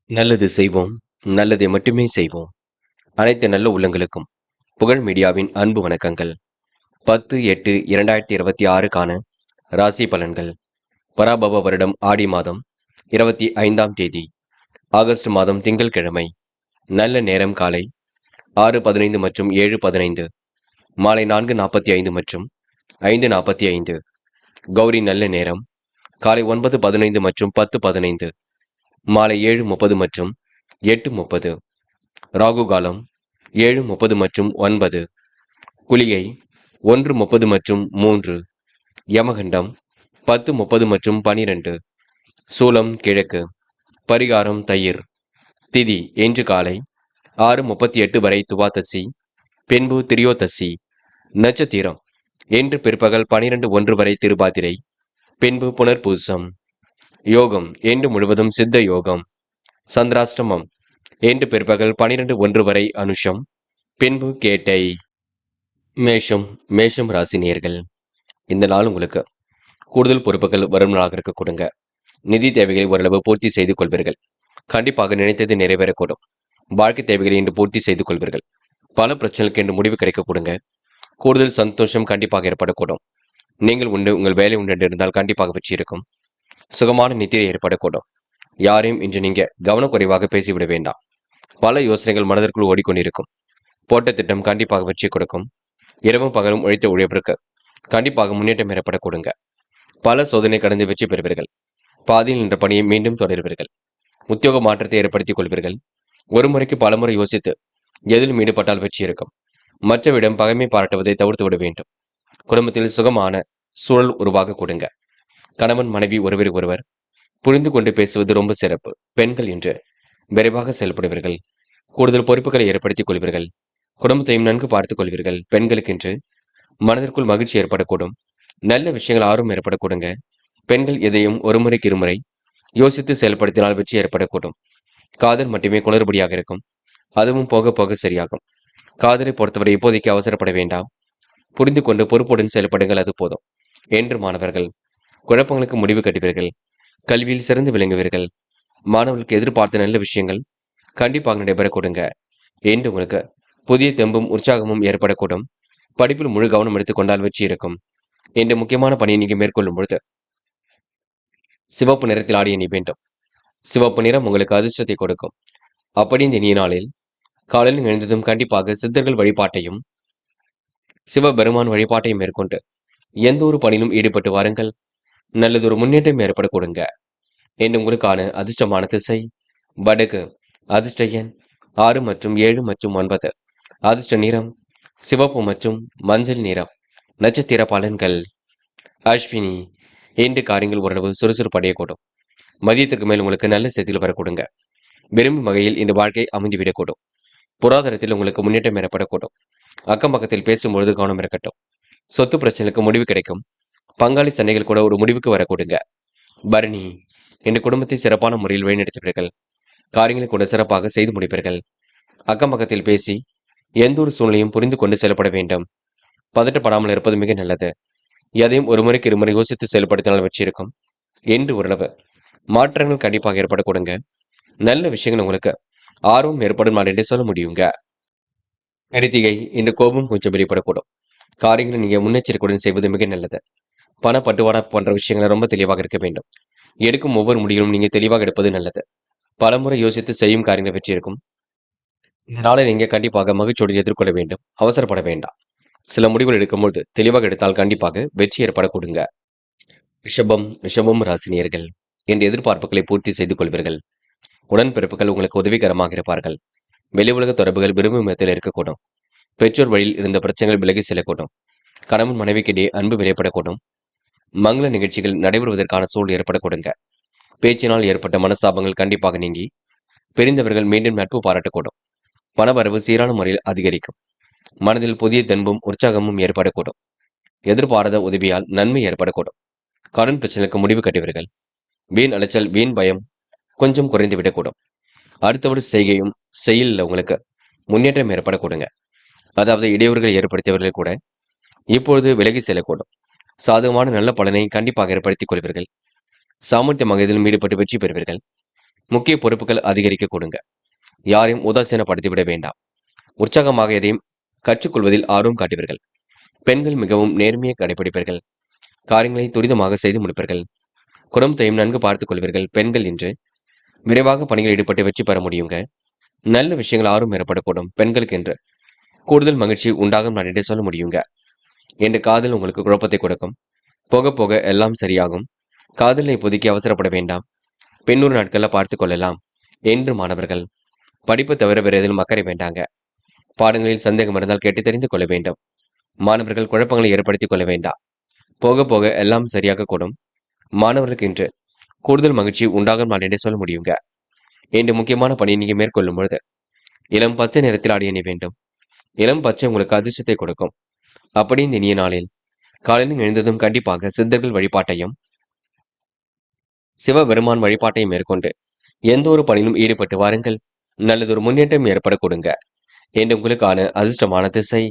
நல்லது செய்வோம், நல்லதை மட்டுமே செய்வோம். அனைத்து நல்ல உள்ளங்களுக்கும் புகழ் மீடியாவின் அன்பு வணக்கங்கள். 10/8/2026க்கான ராசி பலன்கள். பராபவ வருடம் ஆடி மாதம் 25ஆம் தேதி, ஆகஸ்ட் மாதம் திங்கட்கிழமை. நல்ல நேரம் காலை 6:15 மற்றும் 7:15, மாலை 4:45 மற்றும் 5:45. கௌரி நல்ல நேரம் காலை 9:15 மற்றும் 10:15, மாலை 7:30 மற்றும் 8:30. ராகு காலம் 7:30 மற்றும் 9. குளிகை 1:30 மற்றும் 3. யமகண்டம் 10:30 மற்றும் 12. சூலம் கிழக்கு. பரிகாரம் தயிர். திதி இன்று காலை 6:38 வரை துவாதசி, பின்பு திரியோதசி. நட்சத்திரம் இன்று பிற்பகல் 12:01 வரை திருபாதிரை, பின்பு புனர்பூசம். யோகம் இன்று முழுவதும் சித்த யோகம். சந்திராஷ்டமம் இன்று பிற்பகல் 12:01 வரை அனுஷம், பின்பு கேட்டை. மேஷம் ராசி நேயர்கள். இந்த நாள் உங்களுக்கு கூடுதல் பொறுப்புகள் வரும் நாளாக இருக்க கொடுங்க. நிதி தேவைகளை ஓரளவு பூர்த்தி செய்து கொள்வீர்கள். கண்டிப்பாக நினைத்தது நிறைவேறக்கூடும். வாழ்க்கை தேவைகளை இன்று பூர்த்தி செய்து கொள்வீர்கள். பல பிரச்சனைகளுக்கு இன்று முடிவு கிடைக்க கொடுங்க. கூடுதல் சந்தோஷம் கண்டிப்பாக ஏற்படக்கூடும். நீங்கள் உண்டு, உங்கள் வேலை உண்டு என்று இருந்தால் கண்டிப்பாக வெற்றி இருக்கும். சுகமான நித்திரை ஏற்படக்கூடும். யாரையும் இன்று நீங்க கவனக்குறைவாக பேசிவிட வேண்டாம். பல யோசனைகள் மனதிற்குள் ஓடிக்கொண்டிருக்கும். போட்ட திட்டம் கண்டிப்பாக வெற்றி கொடுக்கும். இரவும் பகலும் உழைத்த உழைப்பிற்கு கண்டிப்பாக முன்னேற்றம் ஏற்பட கொடுங்க. பல சோதனை கடந்து வெற்றி பெறுவீர்கள். பாதியில் நின்ற பணியை மீண்டும் தொடர்வீர்கள். உத்தியோக மாற்றத்தை ஏற்படுத்திக் கொள்வீர்கள். ஒரு முறைக்கு பல முறை யோசித்து எதிலும் ஈடுபட்டால் வெற்றி இருக்கும். மற்றவிடம் பகைமை பாராட்டுவதை தவிர்த்து விட வேண்டும். குடும்பத்தில் சுகமான சூழல் உருவாக கொடுங்க. கணவன் மனைவி ஒருவர் புரிந்து கொண்டு பேசுவது ரொம்ப சிறப்பு. பெண்கள் இன்று விரைவாக செயல்படுவீர்கள். கூடுதல் பொறுப்புகளை ஏற்படுத்திக் கொள்வீர்கள். குடும்பத்தையும் நன்கு பார்த்துக் கொள்வீர்கள். பெண்களுக்கு இன்று மனதிற்குள் மகிழ்ச்சி ஏற்படக்கூடும். நல்ல விஷயங்கள் ஆர்வம் ஏற்படக்கூடுங்க. பெண்கள் எதையும் ஒரு முறைக்கு இருமுறை யோசித்து செயல்படுத்தினால் வெற்றி ஏற்படக்கூடும். காதல் மட்டுமே குளறுபடியாக இருக்கும். அதுவும் போக போக சரியாகும். காதலை பொறுத்தவரை இப்போதைக்கு அவசரப்பட வேண்டாம். புரிந்து கொண்டு பொறுப்புடன் செயல்படுங்கள், அது போதும். என்று மாணவர்கள் குழப்பங்களுக்கு முடிவு கட்டுவீர்கள். கல்வியில் சிறந்து விளங்குவீர்கள். மாணவர்களுக்கு எதிர்பார்த்த நல்ல விஷயங்கள் கண்டிப்பாக நடைபெற கொடுங்க. என்று உங்களுக்கு புதிய தெம்பும் உற்சாகமும் ஏற்படக்கூடும். படிப்பில் முழு கவனம் எடுத்துக்கொண்டால் வெற்றி இருக்கும். என்று முக்கியமான பணியை நீங்க மேற்கொள்ளும் பொழுது சிவப்பு நிறத்தில் ஆடிய நீ வேண்டும். சிவப்பு நிறம் உங்களுக்கு அதிர்ஷ்டத்தை கொடுக்கும். அப்படி இந்த இனிய நாளில் காலையில் எழுந்ததும் கண்டிப்பாக சித்தர்கள் வழிபாட்டையும் சிவபெருமான் வழிபாட்டையும் மேற்கொண்டு எந்த ஒரு பணியிலும் ஈடுபட்டு வாருங்கள். நல்லதொரு முன்னேற்றம் ஏற்பட கொடுங்க. என்று உங்களுக்கான அதிர்ஷ்டமான திசை வடக்கு. அதிர்ஷ்ட எண் 6 மற்றும் 7 மற்றும் 9. அதிர்ஷ்ட நிறம் சிவப்பு மற்றும் மஞ்சள் நிறம். நட்சத்திர பலன்கள். அஸ்வினி இன்று காரியங்கள் ஓரளவு சுறுசுறுப்பு அடையக்கூடும். மதியத்திற்கு மேல் உங்களுக்கு நல்ல செய்திகள் வரக்கூடுங்க. விரும்பும் வகையில் இந்த வாழ்க்கை அமைந்துவிடக்கூடும். பொருளாதாரத்தில் உங்களுக்கு முன்னேற்றம் ஏற்படக்கூடும். அக்கம் பக்கத்தில் பேசும்பொழுது கவனம் இருக்கட்டும். சொத்து பிரச்சனைக்கு முடிவு கிடைக்கும். பங்காளி சண்டைகள் கூட ஒரு முடிவுக்கு வரக்கூடுங்க. பரணி இன்று குடும்பத்தை சிறப்பான முறையில் வழிநடத்துவீர்கள். காரியங்களை கூட சிறப்பாக செய்து முடிப்பீர்கள். அக்கம் பக்கத்தில் பேசி எந்த ஒரு சூழ்நிலையும் புரிந்து கொண்டு செயல்பட வேண்டும். பதட்டப்படாமல் இருப்பது மிக நல்லது. எதையும் ஒரு முறைக்கு இருமுறை யோசித்து செயல்படுத்தினால் வெற்றி இருக்கும். என்று ஓரளவு மாற்றங்கள் கண்டிப்பாக ஏற்பட கொடுங்க. நல்ல விஷயங்கள் உங்களுக்கு ஆர்வம் ஏற்படும் நாள் என்று சொல்ல முடியுங்க. கிருத்திகை இன்று கோபம் கொஞ்சம் வெளிப்படக்கூடும். காரியங்களை நீங்க முன்னெச்சரிக்கையுடன் செய்வது மிக நல்லது. பண பட்டுவாடா போன்ற விஷயங்களை ரொம்ப தெளிவாக இருக்க வேண்டும். எடுக்கும் ஒவ்வொரு முடிவிலும் நீங்க தெளிவாக எடுப்பது நல்லது. பலமுறை யோசித்து செய்யும் காரியங்கள் வெற்றி இருக்கும். இந்த நாளை நீங்க கண்டிப்பாக மகிழ்ச்சியோடு எதிர்கொள்ள வேண்டும். அவசரப்பட வேண்டாம். சில முடிவுகள் எடுக்கும்போது தெளிவாக எடுத்தால் கண்டிப்பாக வெற்றி ஏற்பட கொடுங்க. ரிஷபம் ராசினியர்கள் என்ற எதிர்பார்ப்புகளை பூர்த்தி செய்து கொள்வீர்கள். உடன்பிறப்புகள் உங்களுக்கு உதவிகரமாக இருப்பார்கள். வெளி உலக தொடர்புகள் விரும்பும் விதத்தில் இருக்கக்கூடும். பெற்றோர் வழியில் இருந்த பிரச்சனைகள் விலகி செல்லக்கூடும். கணவன் மனைவிக்கிடையே அன்பு வெளிப்படக்கூடும். மங்கள நிகழ்ச்சிகள் நடைபெறுவதற்கான சூழல் ஏற்படக்கூடுங்க. பேச்சினால் ஏற்பட்ட மனஸ்தாபங்கள் கண்டிப்பாக நீங்கி பிரிந்தவர்கள் மீண்டும் நட்பு பாராட்டக்கூடும். பணவரவு சீரான முறையில் அதிகரிக்கும். மனதில் புதிய தென்பும் உற்சாகமும் ஏற்படக்கூடும். எதிர்பாராத உதவியால் நன்மை ஏற்படக்கூடும். கடன் பிரச்சனைக்கு முடிவு கட்டுவீர்கள். வீண் அலைச்சல், வீண் பயம் கொஞ்சம் குறைந்து விடக்கூடும். அடுத்தவர் செய்கையும் செயலில் உங்களுக்கு முன்னேற்றம் ஏற்படக்கூடுங்க. அதாவது இடையூறுகள் ஏற்படுத்தியவர்கள் கூட இப்பொழுது விலகி செல்லக்கூடும். சாதகமான நல்ல பலனை கண்டிப்பாக ஏற்படுத்திக் கொள்வீர்கள். சாமர்த்தியமாக இதிலும் ஈடுபட்டு வெற்றி பெறுவீர்கள். முக்கிய பொறுப்புகள் அதிகரிக்க கொடுங்க. யாரையும் உதாசீனப்படுத்திவிட வேண்டாம். உற்சாகமாக எதையும் கற்றுக்கொள்வதில் ஆர்வம் காட்டுவீர்கள். பெண்கள் மிகவும் நேர்மையை கடைபிடிப்பீர்கள். காரியங்களை துரிதமாக செய்து முடிப்பீர்கள். குடும்பத்தையும் நன்கு பார்த்துக் கொள்வீர்கள். பெண்கள் இன்று விரைவாக பணியில் ஈடுபட்டு வெற்றி பெற முடியுங்க. நல்ல விஷயங்கள் ஆர்வம் ஏற்படக்கூடும். பெண்களுக்கு என்று கூடுதல் மகிழ்ச்சி உண்டாகும் நான் என்று சொல்ல முடியுங்க. என்று காதல் உங்களுக்கு குழப்பத்தை கொடுக்கும். போக போக எல்லாம் சரியாகும். காதலை இப்போதைக்கு அவசரப்பட வேண்டாம். பின்னொரு நாட்கள்ல பார்த்துக் கொள்ளலாம் என்று மாணவர்கள் படிப்பு தவிர வேறு எதிலும் அக்கறை வேண்டாங்க. பாடங்களில் சந்தேகம் இருந்தால் கேட்டு தெரிந்து கொள்ள வேண்டும். மாணவர்கள் குழப்பங்களை ஏற்படுத்திக் கொள்ள வேண்டாம். போக போக எல்லாம் சரியாக கூடும். மாணவர்களுக்கு இன்று கூடுதல் மகிழ்ச்சி உண்டாகும் நான் என்று சொல்ல முடியுங்க. இன்று முக்கியமான பணியை நீங்க மேற்கொள்ளும் பொழுது இளம் பச்சை நிறத்தில் ஆடிய அணி வேண்டும். இளம் பச்சை உங்களுக்கு அதிர்ஷ்டத்தை கொடுக்கும். அப்படி இந்த இனிய நாளில் காலையில் எழுந்ததும் கண்டிப்பாக சித்தர்கள் வழிபாட்டையும் சிவபெருமான் வழிபாட்டையும் மேற்கொண்டு எந்த ஒரு பணியிலும் ஈடுபட்டு வாருங்கள். நல்லதொரு முன்னேற்றம் ஏற்பட கொடுங்க. என்று உங்களுக்கான அதிர்ஷ்டமான திசை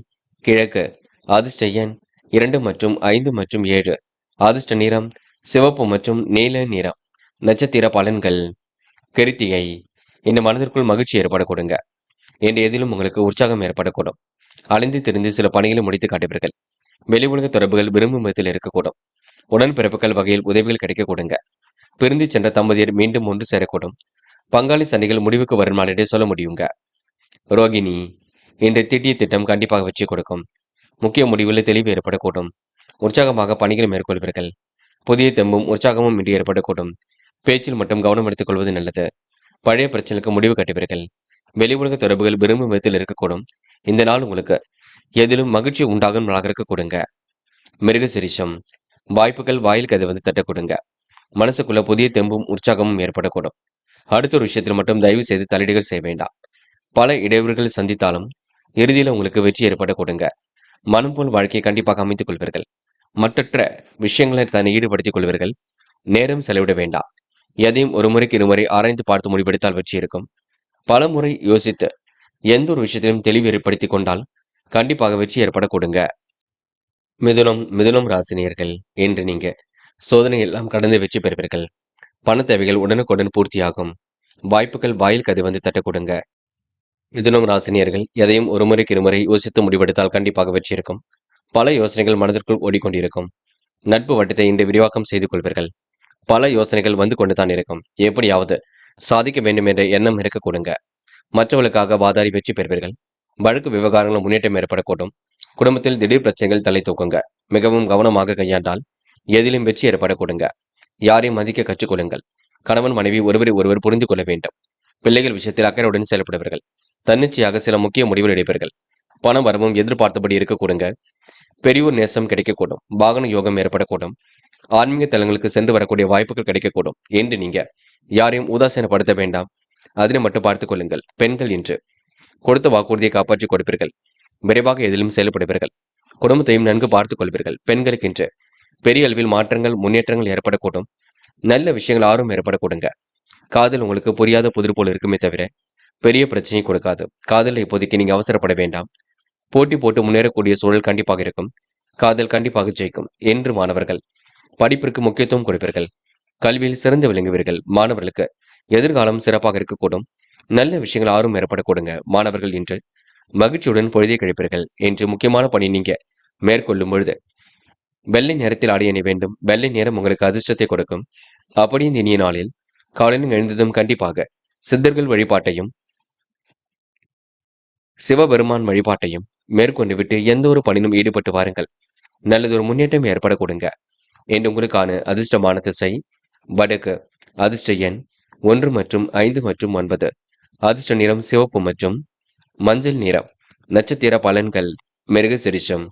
கிழக்கு. அதிர்ஷ்ட எண் 2 மற்றும் 5 மற்றும் 7. அதிர்ஷ்ட நிறம் சிவப்பு மற்றும் நீல நிறம். நட்சத்திர பலன்கள் கிருத்திகை. இந்த மனதிற்குள் மகிழ்ச்சி ஏற்பட கொடுங்க. என்று எதிலும் உங்களுக்கு உற்சாகம் ஏற்படக்கூடும். அலைந்து திரிந்து சில பணிகளை முடித்து காட்டுவீர்கள். வெளி உலக தொடர்புகள் விரும்பும் விதத்தில் இருக்கக்கூடும். உடன்பிறப்புகள் வகையில் உதவிகள் கிடைக்க கொடுங்க. பிரிந்து சென்ற தம்பதியர் மீண்டும் ஒன்று சேரக்கூடும். பங்காளி சண்டைகள் முடிவுக்கு வரும் நாளிடையே சொல்ல முடியுங்க. ரோகிணி. இன்று திட்டிய திட்டம் கண்டிப்பாக வெற்றி கொடுக்கும். முக்கிய முடிவில் தெளிவு ஏற்படக்கூடும். உற்சாகமாக பணிகளை மேற்கொள்வீர்கள். புதிய தெம்பும் உற்சாகமும் இன்று ஏற்படக்கூடும். பேச்சில் மட்டும் கவனம் எடுத்துக் கொள்வது நல்லது. பழைய பிரச்சனைக்கு முடிவு கட்டுவீர்கள். வெளி உலக தொடர்புகள் விரும்பும் விதத்தில் இருக்கக்கூடும். இந்த நாள் உங்களுக்கு எதிலும் மகிழ்ச்சி உண்டாகும் நாளாக இருக்க கொடுங்க. மிருக சிரிஷம். வாய்ப்புகள் வாயில் கதை வந்து தட்ட கொடுங்க. மனசுக்குள்ள புதிய தெம்பும் உற்சாகமும் ஏற்படக்கூடும். அடுத்த ஒரு விஷயத்தில் மட்டும் தயவு செய்து தலையீடுகள் செய்ய வேண்டாம். பல இடையூறுகள் சந்தித்தாலும் இறுதியில் உங்களுக்கு வெற்றி ஏற்பட கொடுங்க. மனம் போல் வாழ்க்கையை கண்டிப்பாக அமைத்துக் கொள்வீர்கள். மற்றற்ற விஷயங்களை தன்னை ஈடுபடுத்திக் கொள்வீர்கள். நேரம் செலவிட வேண்டாம். எதையும் ஒரு முறைக்கு இருமுறை ஆராய்ந்து பார்த்து முடிவெடுத்தால் வெற்றி இருக்கும். பல முறை யோசித்து எந்த ஒரு விஷயத்திலும் தெளிவு ஏற்படுத்திக் கொண்டால் கண்டிப்பாக வெற்றி ஏற்பட கொடுங்க. மிதுனம் ராசினியர்கள் என்று நீங்க சோதனை எல்லாம் கடந்து வெற்றி பெறுவீர்கள். பண தேவைகள் உடனுக்குடன் பூர்த்தியாகும். வாய்ப்புகள் வாயில் கதை வந்து தட்ட கொடுங்க. மிதுனம் ராசினியர்கள் எதையும் ஒரு முறைக்கு இருமுறை யோசித்து முடிவெடுத்தால் கண்டிப்பாக வெற்றி இருக்கும். பல யோசனைகள் மனதிற்குள் ஓடிக்கொண்டிருக்கும். நட்பு வட்டத்தை இன்று விரிவாக்கம் செய்து கொள்வீர்கள். பல யோசனைகள் வந்து கொண்டுதான் இருக்கும். எப்படியாவது சாதிக்க வேண்டும் என்ற எண்ணம் இருக்க கொடுங்க. மற்றவர்களுக்காக வாதாடி வெற்றி பெறுவீர்கள். வழக்கு விவகாரங்கள் முன்னேற்றம் ஏற்படக்கூடும். குடும்பத்தில் திடீர் பிரச்சனைகள் தலை தூக்குங்க. மிகவும் கவனமாக கையாண்டால் எதிலும் வெற்றி ஏற்பட கொடுங்க. யாரையும் மதிக்க கற்றுக்கொள்ளுங்கள். கணவன் மனைவி ஒருவரை ஒருவர் புரிந்து கொள்ள வேண்டும். பிள்ளைகள் விஷயத்தில் அக்கறையுடன் செயல்படுவீர்கள். தன்னிச்சையாக சில முக்கிய முடிவுகள் எடுப்பீர்கள். பண வரவும் எதிர்பார்த்தபடி இருக்க கொடுங்க. பெரியோர் நேசம் கிடைக்கக்கூடும். வாகன யோகம் ஏற்படக்கூடும். ஆன்மீக தலங்களுக்கு சென்று வரக்கூடிய வாய்ப்புகள் கிடைக்கக்கூடும். என்று நீங்க யாரையும் உதாசீனப்படுத்த வேண்டாம். அதனை மட்டும் பார்த்துக் கொள்ளுங்கள். பெண்கள் இன்று கொடுத்த வாக்குறுதியை காப்பாற்றி கொடுப்பீர்கள். விரைவாக எதிலும் செயல்படுவீர்கள். குடும்பத்தையும் நன்கு பார்த்துக் கொள்வீர்கள். பெண்களுக்கு இன்று பெரிய அளவில் மாற்றங்கள் முன்னேற்றங்கள் ஏற்படக்கூடும். நல்ல விஷயங்கள் ஆர்வம் ஏற்படக்கூடுங்க. காதல் உங்களுக்கு புரியாத புதிர் போல் இருக்குமே தவிர பெரிய பிரச்சனையை கொடுக்காது. காதலில் இப்போதைக்கு நீங்க அவசரப்பட வேண்டாம். போட்டி போட்டு முன்னேறக்கூடிய சூழல் கண்டிப்பாக இருக்கும். காதல் கண்டிப்பாக ஜெயிக்கும். என்று மாணவர்கள் படிப்பிற்கு முக்கியத்துவம் கொடுப்பீர்கள். கல்வியில் சிறந்து விளங்குவீர்கள். மாணவர்களுக்கு எதிர்காலம் சிறப்பாக இருக்கக்கூடும். நல்ல விஷயங்கள் ஆர்வம் ஏற்படக்கூடுங்க. மாணவர்கள் இன்று மகிழ்ச்சியுடன் பொழுதை கழிப்பீர்கள். என்று முக்கியமான பணி நீங்க மேற்கொள்ளும் பொழுது வெள்ளை நேரத்தில் ஆடிய அணி வேண்டும். வெள்ளை நேரம் உங்களுக்கு அதிர்ஷ்டத்தை கொடுக்கும். அப்படி இந்த இனிய நாளில் காலையில் எழுந்ததும் கண்டிப்பாக சித்தர்கள் வழிபாட்டையும் சிவபெருமான் வழிபாட்டையும் மேற்கொண்டு விட்டு எந்த ஒரு பணியிலும் ஈடுபட்டு வாருங்கள். நல்லதொரு முன்னேற்றம் ஏற்பட கொடுங்க. என்று உங்களுக்கான அதிர்ஷ்டமான திசை வடக்கு. அதிர்ஷ்ட எண் 1 மற்றும் 5 மற்றும் 9. அதிர்ஷ்ட நிறம் சிவப்பு மற்றும் மஞ்சள் நிறம். நட்சத்திர பலன்கள் மிருக சிரிஷம்.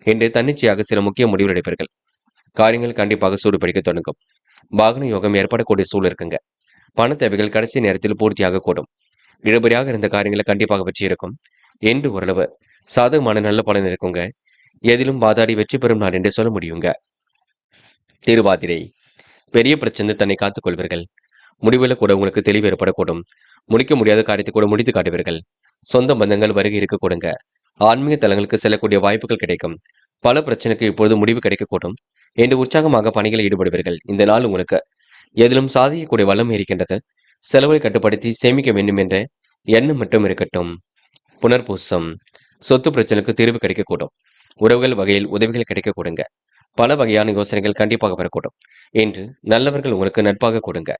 இன்று தன்னிச்சையாக சில முக்கிய முடிவுகள் எடுப்பீர்கள். காரியங்கள் கண்டிப்பாக சூடு பிடிக்க தொடங்கும். வாகன யோகம் ஏற்படக்கூடிய சூழல் இருக்குங்க. பண தேவைகள் கடைசி நேரத்தில் பூர்த்தியாக கூடும். இழுபறியாக இருந்த காரியங்களை கண்டிப்பாக வெற்றி இருக்கும். என்று ஓரளவு சாதகமான நல்ல பலன் இருக்குங்க. எதிலும் வாதாடி வெற்றி பெறும் நாள் என்று சொல்ல முடியுங்க. திருவாதிரை. பெரிய பிரச்சனை தன்னை காத்துக் கொள்வீர்கள். முடிவில் கூட உங்களுக்கு தெளிவு ஏற்படக்கூடும். முடிக்க முடியாத காரியத்தை கூட முடித்து காட்டுவீர்கள். சொந்த பந்தங்கள் வருகை இருக்க கொடுங்க. ஆன்மீக தலங்களுக்கு செல்லக்கூடிய வாய்ப்புகள் கிடைக்கும். பல பிரச்சனைக்கு இப்பொழுது முடிவு கிடைக்கக்கூடும். என்று உற்சாகமாக பணிகளில் ஈடுபடுவீர்கள். இந்த நாள் உங்களுக்கு எதிலும் சாதிக்கக்கூடிய வல்லமை இருக்கின்றது. செலவை கட்டுப்படுத்தி சேமிக்க வேண்டும் என்ற எண்ணம் மட்டும் இருக்கட்டும். புனர்பூசம். சொத்து பிரச்சனைக்கு தீர்வு கிடைக்கக்கூடும். உறவுகள் வகையில் உதவிகள் கிடைக்க கொடுங்க. பல வகையான யோசனைகள் கண்டிப்பாக வரக்கூடும். இன்று நல்லவர்கள் உங்களுக்கு நட்பாக கொடுங்க.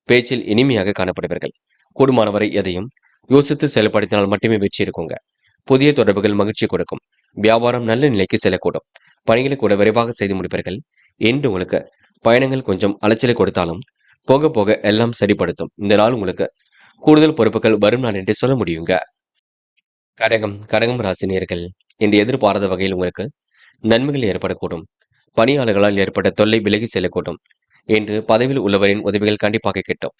பேச்சில் இனிமையாக காணப்படுவீர்கள். கூடுமானவரை எதையும் யோசித்து செயல்படுத்தினால் மட்டுமே வெற்றி இருக்குங்க. புதிய தொடர்புகள் மகிழ்ச்சி கொடுக்கும். வியாபாரம் நல்ல நிலைக்கு செல்லக்கூடும். பணிகளை கூட விரைவாக செய்து முடிப்பீர்கள். இன்று உங்களுக்கு பயணங்கள் கொஞ்சம் அலைச்சலை கொடுத்தாலும் போக போக எல்லாம் சரிப்படுத்தும். இந்த நாள் உங்களுக்கு கூடுதல் பொறுப்புகள் வரும் நாள் என்று சொல்ல முடியுங்க. கடகம் ராசினியர்கள் இன்று எதிர்பாராத வகையில் உங்களுக்கு நன்மைகள் ஏற்படக்கூடும். பணியாளர்களால் ஏற்பட்ட தொல்லை விலகி செல்லக்கூடும். இன்று பதவியில் உள்ளவரின் உதவிகள் கண்டிப்பாக கிட்டும்.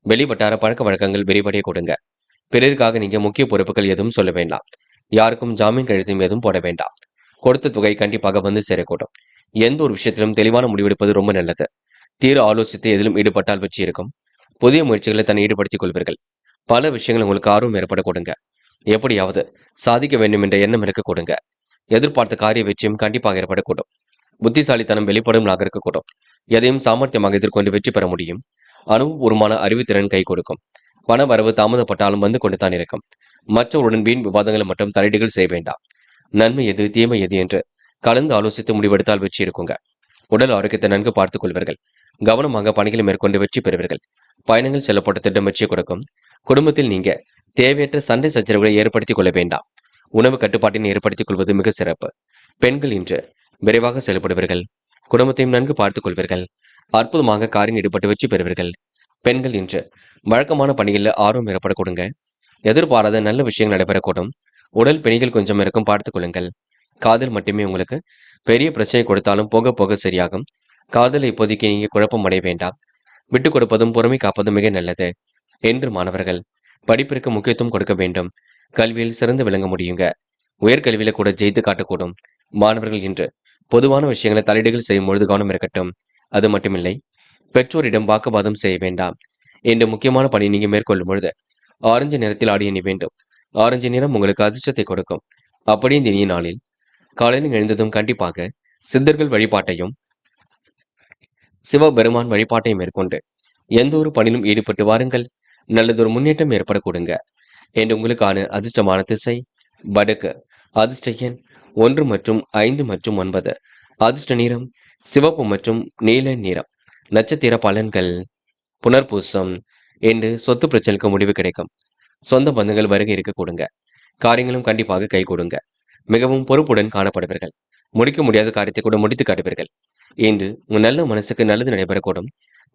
வெளிவட்டார பழக்க வழக்கங்கள் விரிவடைய கொடுங்க. பிறருக்காக நீங்க முக்கிய பொறுப்புகள் எதுவும் சொல்ல வேண்டாம். யாருக்கும் ஜாமீன் கழுத்தும் எதுவும் போட வேண்டாம். கொடுத்த தொகை கண்டிப்பாக வந்து சேரக்கூடும். எந்த ஒரு விஷயத்திலும் தெளிவான முடிவெடுப்பது ரொம்ப நல்லது. தீர ஆலோசித்து எதிலும் ஈடுபட்டால் வெற்றி இருக்கும். புதிய முயற்சிகளை தன்னை ஈடுபடுத்திக் கொள்வீர்கள். பல விஷயங்கள் உங்களுக்கு ஆர்வம் ஏற்பட கொடுங்க. எப்படியாவது சாதிக்க வேண்டும் என்ற எண்ணம் இருக்க கொடுங்க. எதிர்பார்த்த காரிய வெற்றியும் கண்டிப்பாக ஏற்படக்கூடும். புத்திசாலித்தனம் வெளிப்படும் இருக்கக்கூடும். எதையும் சாமர்த்தியமாக எதிர்கொண்டு வெற்றி பெற முடியும். அனுபவபூர்வமான அறிவுத்திறன் கை கொடுக்கும். பண வரவு தாமதப்பட்டாலும் வந்து கொண்டுதான் இருக்கும். மற்றவருடன் வீண் விவாதங்களை மற்றும் தலையீடுகள் செய்ய வேண்டாம். நன்மை எது தீமை எது என்று கலந்து ஆலோசித்து முடிவெடுத்தால் வெற்றி இருக்குங்க. உடல் ஆரோக்கியத்தை நன்கு பார்த்துக் கொள்வீர்கள். கவனமாக பணிகளை மேற்கொண்டு வெற்றி பெறுவீர்கள். பயணங்கள் செல்லப்பட்ட திட்டம் வெற்றி கொடுக்கும். குடும்பத்தில் நீங்க தேவையற்ற சண்டை சச்சரவுகளை ஏற்படுத்திக் கொள்ள வேண்டாம். உணவு கட்டுப்பாட்டினை ஏற்படுத்திக் கொள்வது மிக சிறப்பு. பெண்கள் இன்று விரைவாக செயல்படுவீர்கள். குடும்பத்தையும் நன்கு பார்த்துக் கொள்வீர்கள். அற்புதமாக காரில் ஈடுபட்டு வெற்றி பெறுவீர்கள். பெண்கள் இன்று வழக்கமான பணிகளில் ஆர்வம் ஏற்பட கொடுங்க. எதிர்பாராத நல்ல விஷயங்கள் நடைபெறக்கூடும். உடல் பிணிகள் கொஞ்சம் இருக்கும் பார்த்துக் கொள்ளுங்கள். காதல் மட்டுமே உங்களுக்கு பெரிய பிரச்சனை கொடுத்தாலும் போக போக சரியாகும். காதலை இப்போதைக்கு நீங்க குழப்பம் அடைய வேண்டாம். விட்டுக் கொடுப்பதும் பொறுமை காப்பதும் மிக நல்லது. என்று மாணவர்கள் படிப்பிற்கு முக்கியத்துவம் கொடுக்க வேண்டும். கல்வியில் சிறந்து விளங்க முடியுங்க. உயர்கல்வியில கூட ஜெயித்து காட்டக்கூடும். மாணவர்கள் இன்று பொதுவான விஷயங்களை தலையீடுகள் செய்யும் பொழுது கவனம் இருக்கட்டும். அது மட்டுமில்லை, பெற்றோரிடம் வாக்குவாதம் செய்ய வேண்டாம். இன்று முக்கியமான பணி நீங்க மேற்கொள்ளும் பொழுது ஆரஞ்சு நிறத்தில் ஆடி எண்ணி வேண்டும். ஆரஞ்சு நிறம் உங்களுக்கு அதிர்ஷ்டத்தை கொடுக்கும். அப்படி இந்த இனிய நாளில் காலையில் எழுந்ததும் கண்டிப்பாக சித்தர்கள் வழிபாட்டையும் சிவபெருமான் வழிபாட்டையும் மேற்கொண்டு எந்த ஒரு பணியிலும் ஈடுபட்டு வாருங்கள். நல்லதொரு முன்னேற்றம் ஏற்பட கொடுங்க. என்று உங்களுக்கான அதிர்ஷ்டமான திசை வடக்கு. அதிர்ஷ்ட எண் 1 மற்றும் 5 மற்றும் 9. அதிர்ஷ்ட நிறம் சிவப்பு மற்றும் நீல நிறம். நட்சத்திர பலன்கள். புனர்பூசம். என்று சொத்து பிரச்சனைக்கு முடிவு கிடைக்கும். சொந்த பந்தங்கள் வருகை இருக்க கொடுங்க. காரியங்களும் கண்டிப்பாக கை கொடுங்க. மிகவும் பொறுப்புடன் காணப்படுவீர்கள். முடிக்க முடியாத காரியத்தை கூட முடித்து காட்டுவீர்கள். இன்று உங்கள் நல்ல மனசுக்கு நல்லது நடைபெறக்கூடும்.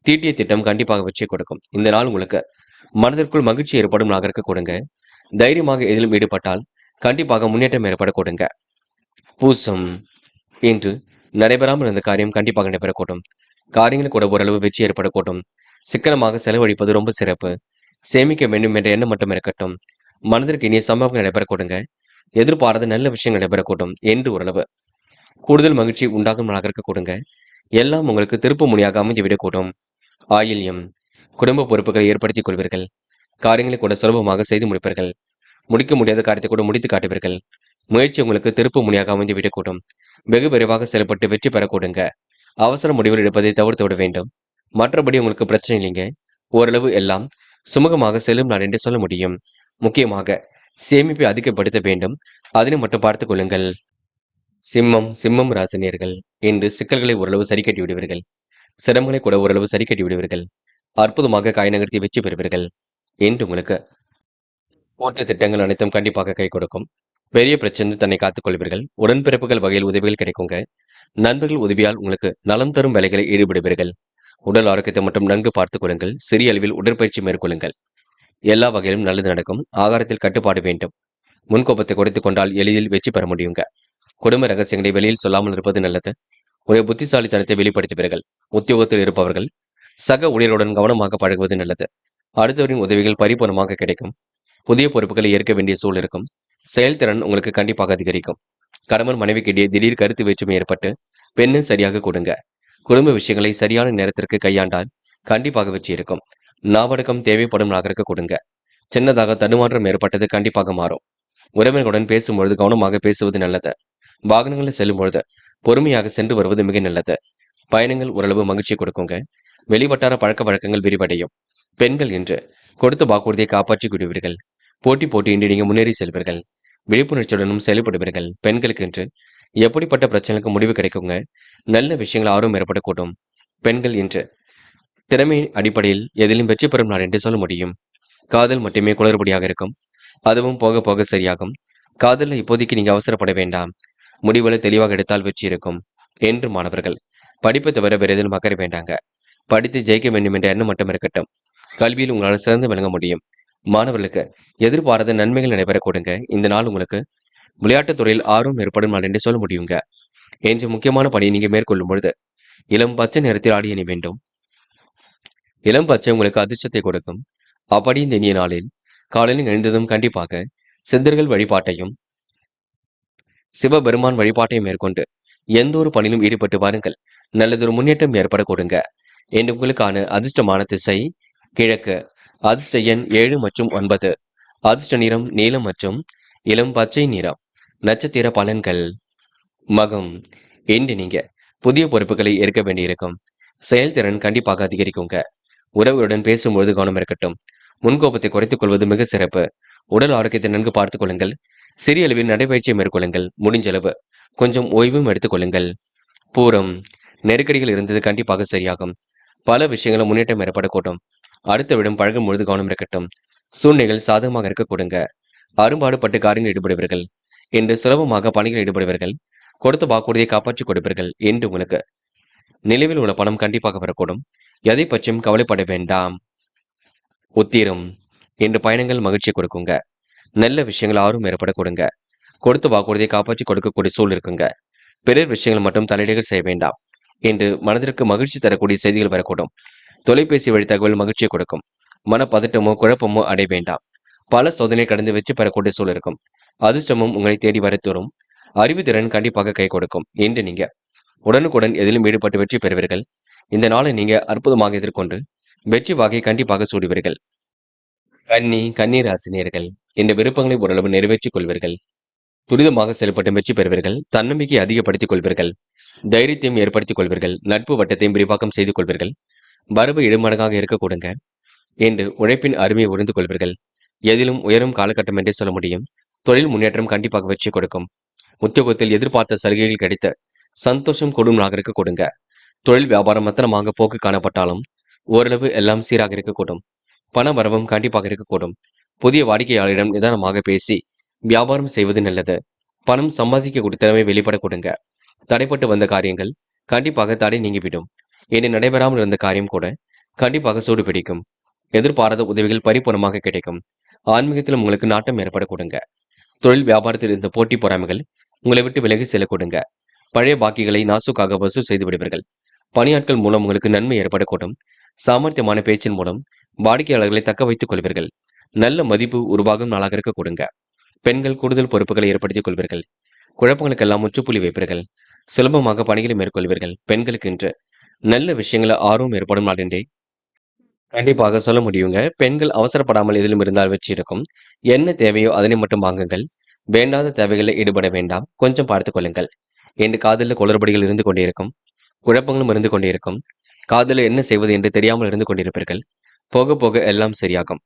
தீட்டிய திட்டம் கண்டிப்பாக வெற்றி கொடுக்கும். இந்த நாள் உங்களுக்கு மனதிற்குள் மகிழ்ச்சி ஏற்படும் நாளாக இருக்க கொடுங்க. தைரியமாக எதிலும் ஈடுபட்டால் கண்டிப்பாக முன்னேற்றம் ஏற்பட கொடுங்க. பூசம். இன்று நடைபெறாமல் இருந்த காரியம் கண்டிப்பாக நடைபெறக்கூடும். காரியங்கள் கூட ஓரளவு வெற்றி ஏற்படக்கூடும். சிக்கனமாக செலவழிப்பது ரொம்ப சிறப்பு. சேமிக்க வேண்டும் என்ற எண்ணம் மட்டும் இருக்கட்டும். மனதிற்கு இனிய சம்பவங்கள் நடைபெற கொடுங்க. எதிர்பாராத நல்ல விஷயங்கள் நடைபெறக்கூடும். என்று ஓரளவு கூடுதல் மகிழ்ச்சி உண்டாகும் நாளாக இருக்க கொடுங்க. எல்லாம் உங்களுக்கு திருப்பு முனையாக அமைந்துவிடக்கூடும். ஆயில்யம். குடும்ப பொறுப்புகளை ஏற்படுத்திக் கொள்வீர்கள். காரியங்களை கூட சுலபமாக செய்து முடிப்பீர்கள். முடிக்க முடியாத காரியத்தை கூட முடித்து காட்டுவீர்கள். முயற்சி உங்களுக்கு திருப்பு முனையாக அமைந்துவிடக்கூடும். வெகு விரைவாக செயல்பட்டு வெற்றி பெற கொடுங்க. அவசர முடிவுகள் எடுப்பதை தவிர்த்து விட வேண்டும். மற்றபடி உங்களுக்கு பிரச்சனை இல்லைங்க. ஓரளவு எல்லாம் சுமூகமாக செல்லும் நாள் என்று சொல்ல முடியும். முக்கியமாக சேமிப்பை அதிகப்படுத்த வேண்டும். அதனை மட்டும் பார்த்துக் கொள்ளுங்கள். சிம்மம் ராசினியர்கள் இன்று சிக்கல்களை ஓரளவு சரி கட்டி விடுவீர்கள். சிரமங்களை கூட ஓரளவு சரி கட்டி விடுவீர்கள். அற்புதமாக காய் நகர்த்தி வெற்றி பெறுவீர்கள். என்று உங்களுக்கு போட்ட திட்டங்கள் அனைத்தும் கண்டிப்பாக கை கொடுக்கும். பெரிய பிரச்சனை தன்னை காத்துக் கொள்வீர்கள். உடன்பிறப்புகள் வகையில் உதவிகள் கிடைக்குங்க. நண்பர்கள் உதவியால் உங்களுக்கு நலம் தரும் வேலைகளை ஈடுபடுவீர்கள். உடல் ஆரோக்கியத்தை மட்டும் நன்கு பார்த்துக் கொள்ளுங்கள். சிறிய அளவில் உடற்பயிற்சி மேற்கொள்ளுங்கள். எல்லா வகையிலும் நல்லது நடக்கும். ஆகாரத்தில் கட்டுப்பாடு வேண்டும். முன்கோபத்தை குறைத்துக் கொண்டால் எளிதில் வெற்றி பெற முடியுங்க. குடும்ப ரகசியங்களை வெளியில் சொல்லாமல் இருப்பது நல்லது. உடைய புத்திசாலித்தனத்தை வெளிப்படுத்துவீர்கள். உத்தியோகத்தில் இருப்பவர்கள் சக ஊழியருடன் கவனமாக பழகுவது நல்லது. அடுத்தவரின் உதவிகள் பரிபூர்ணமாக கிடைக்கும். புதிய பொறுப்புகளை ஏற்க வேண்டிய சூழல் இருக்கும். செயல்திறன் உங்களுக்கு கண்டிப்பாக அதிகரிக்கும். கணவன் மனைவிக்கிடையே திடீர் கருத்து வேற்றுமை ஏற்பட்டு பெண்ணு சரியாக கொடுங்க. குடும்ப விஷயங்களை சரியான நேரத்திற்கு கையாண்டால் கண்டிப்பாக வெற்றி இருக்கும். நாவடக்கம் தேவைப்படும் நாகரிக கொடுங்க. சின்னதாக தடுமாற்றம் ஏற்பட்டது கண்டிப்பாக மாறும். உறவினர்களுடன் பேசும்பொழுது கவனமாக பேசுவது நல்லது. வாகனங்களில் செல்லும் பொழுது பொறுமையாக சென்று வருவது மிக நல்லது. பயணங்கள் ஓரளவு மகிழ்ச்சி கொடுக்குங்க. வெளிவட்டார பழக்க வழக்கங்கள் விரிவடையும். பெண்கள் இன்று கொடுத்த வாக்குறுதியை காப்பாற்றிக் கொள்வீர்கள். போட்டி போட்டு இன்று நீங்க முன்னேறி செல்வீர்கள். விழிப்புணர்ச்சியுடனும் செயல்படுவீர்கள். பெண்களுக்கு என்று எப்படிப்பட்ட பிரச்சனைக்கு முடிவு கிடைக்குங்க. நல்ல விஷயங்கள் ஆர்வம் ஏற்படக்கூடும். பெண்கள் என்று திறமையின் அடிப்படையில் எதிலும் வெற்றி பெறும் நாள் என்று சொல்ல முடியும். காதல் மட்டுமே குளறுபடியாக இருக்கும். அதுவும் போக போக சரியாகும். காதல்ல இப்போதைக்கு நீங்க அவசரப்பட வேண்டாம். முடிவுகளை தெளிவாக எடுத்தால் வெற்றி இருக்கும் என்று மாணவர்கள் படிப்பை தவிர வேறு எதிலும் அக்கறை வேண்டாங்க. படித்து ஜெயிக்க வேண்டும் என்ற எண்ணம் மட்டும் இருக்கட்டும். கல்வியில் உங்களால் சிறந்து விளங்க முடியும். மாணவர்களுக்கு எதிர்பாராத நன்மைகள் நடைபெற கொடுங்க. இந்த நாள் உங்களுக்கு விளையாட்டுத் துறையில் ஆர்வம் ஏற்படும் நாள் என்று சொல்ல முடியுங்க. என்று முக்கியமான பணியை நீங்க மேற்கொள்ளும் பொழுது இளம் பச்சை நிறத்தில் ஆடி அணி வேண்டும். இளம் பச்சை உங்களுக்கு அதிர்ஷ்டத்தை கொடுக்கும். அப்படி இந்த இனிய நாளில் காலையில் எழுந்ததும் கண்டிப்பாக சித்தர்கள் வழிபாட்டையும் சிவபெருமான் வழிபாட்டையும் மேற்கொண்டு எந்த ஒரு பணியிலும் ஈடுபட்டு வாருங்கள். நல்லதொரு முன்னேற்றம் ஏற்பட கொடுங்க. என்று உங்களுக்கான அதிர்ஷ்டமான திசை கிழக்கு. அதிர்ஷ்ட எண் 7 மற்றும் 9. அதிர்ஷ்ட நிறம் நீலம் மற்றும் இளம் பச்சை நிறம். நட்சத்திர பலன்கள். மகம். இன்று நீங்க புதிய பொறுப்புகளை ஏற்க வேண்டியிருக்கும். செயல்திறன் கண்டிப்பாக அதிகரிக்குங்க. உறவுகளுடன் பேசும்பொழுது கவனம் இருக்கட்டும். முன்கோபத்தை குறைத்துக் கொள்வது மிக சிறப்பு. உடல் ஆரோக்கியத்தை நன்கு பார்த்துக் கொள்ளுங்கள். சிறிய அளவில் நடைபயிற்சியை மேற்கொள்ளுங்கள். முடிஞ்ச அளவு கொஞ்சம் ஓய்வும் எடுத்துக் கொள்ளுங்கள். பூரம். நெருக்கடிகள் இருந்தது கண்டிப்பாக சரியாகும். பல விஷயங்களும் முன்னேற்றம் ஏற்படக்கூடும். அடுத்த விடம் பழகும் பொழுது கவனம் இருக்கட்டும். சூழ்நிலைகள் சாதகமாக இருக்க கொடுங்க. அரும்பாடுபட்டு காரியங்கள் ஈடுபடுவீர்கள். என்று சுலபமாக பணிகள் ஈடுபடுவீர்கள். கொடுத்த வாக்குறுதியை காப்பாற்றிக் கொடுப்பீர்கள் என்று உங்களுக்கு நிலுவில் உள்ள பணம் கண்டிப்பாக வரக்கூடும். எதை பற்றியும் கவலைப்பட வேண்டாம். உத்திரம். என்று பயணங்கள் மகிழ்ச்சியை கொடுக்குங்க. நல்ல விஷயங்கள் ஆர்வம் ஏற்பட கொடுங்க. கொடுத்த வாக்குறுதியை காப்பாற்றி கொடுக்கக்கூடிய சூழல் இருக்குங்க. பிறர் விஷயங்கள் மட்டும் தலையீடுகள் செய்ய வேண்டாம் என்று மனதிற்கு மகிழ்ச்சி தரக்கூடிய செய்திகள் வரக்கூடும். தொலைபேசி வழி தகவல் மகிழ்ச்சியை கொடுக்கும். மனப்பதட்டமோ குழப்பமோ அடைய வேண்டாம். பல சோதனை கடந்து வெற்றி பெறக்கூடிய சூழல் இருக்கும். அதிர்ஷ்டமும் உங்களை தேடி வரத்தோறும் அறிவுத்திறன் கண்டிப்பாக கை கொடுக்கும் என்று நீங்க உடனுக்குடன் எதிலும் ஈடுபட்டு வெற்றி பெறுவீர்கள். இந்த நாளை நீங்க அற்புதமாக எதிர்கொண்டு வெற்றி வாகை கண்டிப்பாக சூடுவீர்கள். கன்னி ராசினியர்கள் இந்த விருப்பங்களை ஓரளவு நிறைவேற்றிக் கொள்வீர்கள். துரிதமாக செயல்பட்டு வெற்றி பெறுவீர்கள். தன்னம்பிக்கை அதிகப்படுத்திக் கொள்வீர்கள். தைரியத்தையும் ஏற்படுத்திக் கொள்வீர்கள். நட்பு வட்டத்தையும் விரிவாக்கம் செய்து கொள்வீர்கள். வரவு இடுமடங்காக இருக்க கொடுங்க என்று உழைப்பின் அருமையை உணர்ந்து கொள்வீர்கள். எதிலும் உயரும் காலகட்டம் என்றே சொல்ல முடியும். தொழில் முன்னேற்றம் கண்டிப்பாக வெற்றி கொடுக்கும். உத்தியோகத்தில் எதிர்பார்த்த சலுகைகள் கிடைத்த சந்தோஷம் கூடும் நாளாக இருக்க கொடுங்க. தொழில் வியாபாரம் மத்தனமாக போக்கு காணப்பட்டாலும் ஓரளவு எல்லாம் சீராக இருக்கக்கூடும். பண வரவும் கண்டிப்பாக இருக்கக்கூடும். புதிய வாடிக்கையாளரிடம் நிதானமாக பேசி வியாபாரம் செய்வது நல்லது. பணம் சம்பாதிக்கக்கூடிய திறமை வெளிப்பட கொடுங்க. தடைப்பட்டு வந்த காரியங்கள் கண்டிப்பாக தடை நீங்கிவிடும். இனி நடைபெறாமல் இருந்த காரியம் கூட கண்டிப்பாக சூடு பிடிக்கும். எதிர்பாராத உதவிகள் பரிபூர்ணமாக கிடைக்கும். ஆன்மீகத்திலும் உங்களுக்கு நாட்டம் ஏற்பட கொடுங்க. தொழில் வியாபாரத்தில் இருந்த போட்டி பொறாமைகள் உங்களை விட்டு விலகி செல்ல கொடுங்க. பழைய பாக்கிகளை நாசுக்காக வசூல் செய்து விடுவீர்கள். பணியாட்கள் மூலம் உங்களுக்கு நன்மை ஏற்படக்கூடும். சாமர்த்தியமான பேச்சின் மூலம் வாடிக்கையாளர்களை தக்க வைத்துக் கொள்வீர்கள். நல்ல மதிப்பு உருவாகும் நாளாக இருக்க கொடுங்க. பெண்கள் கூடுதல் பொறுப்புகளை ஏற்படுத்திக் கொள்வீர்கள். குழப்பங்களுக்கெல்லாம் முற்றுப்புள்ளி வைப்பீர்கள். சுலபமாக பணிகளை மேற்கொள்வீர்கள். பெண்களுக்கு இன்று நல்ல விஷயங்கள ஆர்வம் ஏற்படும் நாள் என்றே கண்டிப்பாக சொல்ல முடியுங்க. பெண்கள் அவசரப்படாமல் எதிலும் இருந்தால் வெற்றி இருக்கும். என்ன தேவையோ அதனை மட்டும் வாங்குங்கள். வேண்டாத தேவைகளில் ஈடுபட வேண்டாம். கொஞ்சம் பார்த்துக் கொள்ளுங்கள். என்று காதலில் குளறுபடிகள் இருந்து கொண்டே இருக்கும். குழப்பங்களும் இருந்து கொண்டே இருக்கும். காதலில் என்ன செய்வது என்று தெரியாமல் இருந்து கொண்டிருப்பீர்கள். போக போக எல்லாம் சரியாகும்.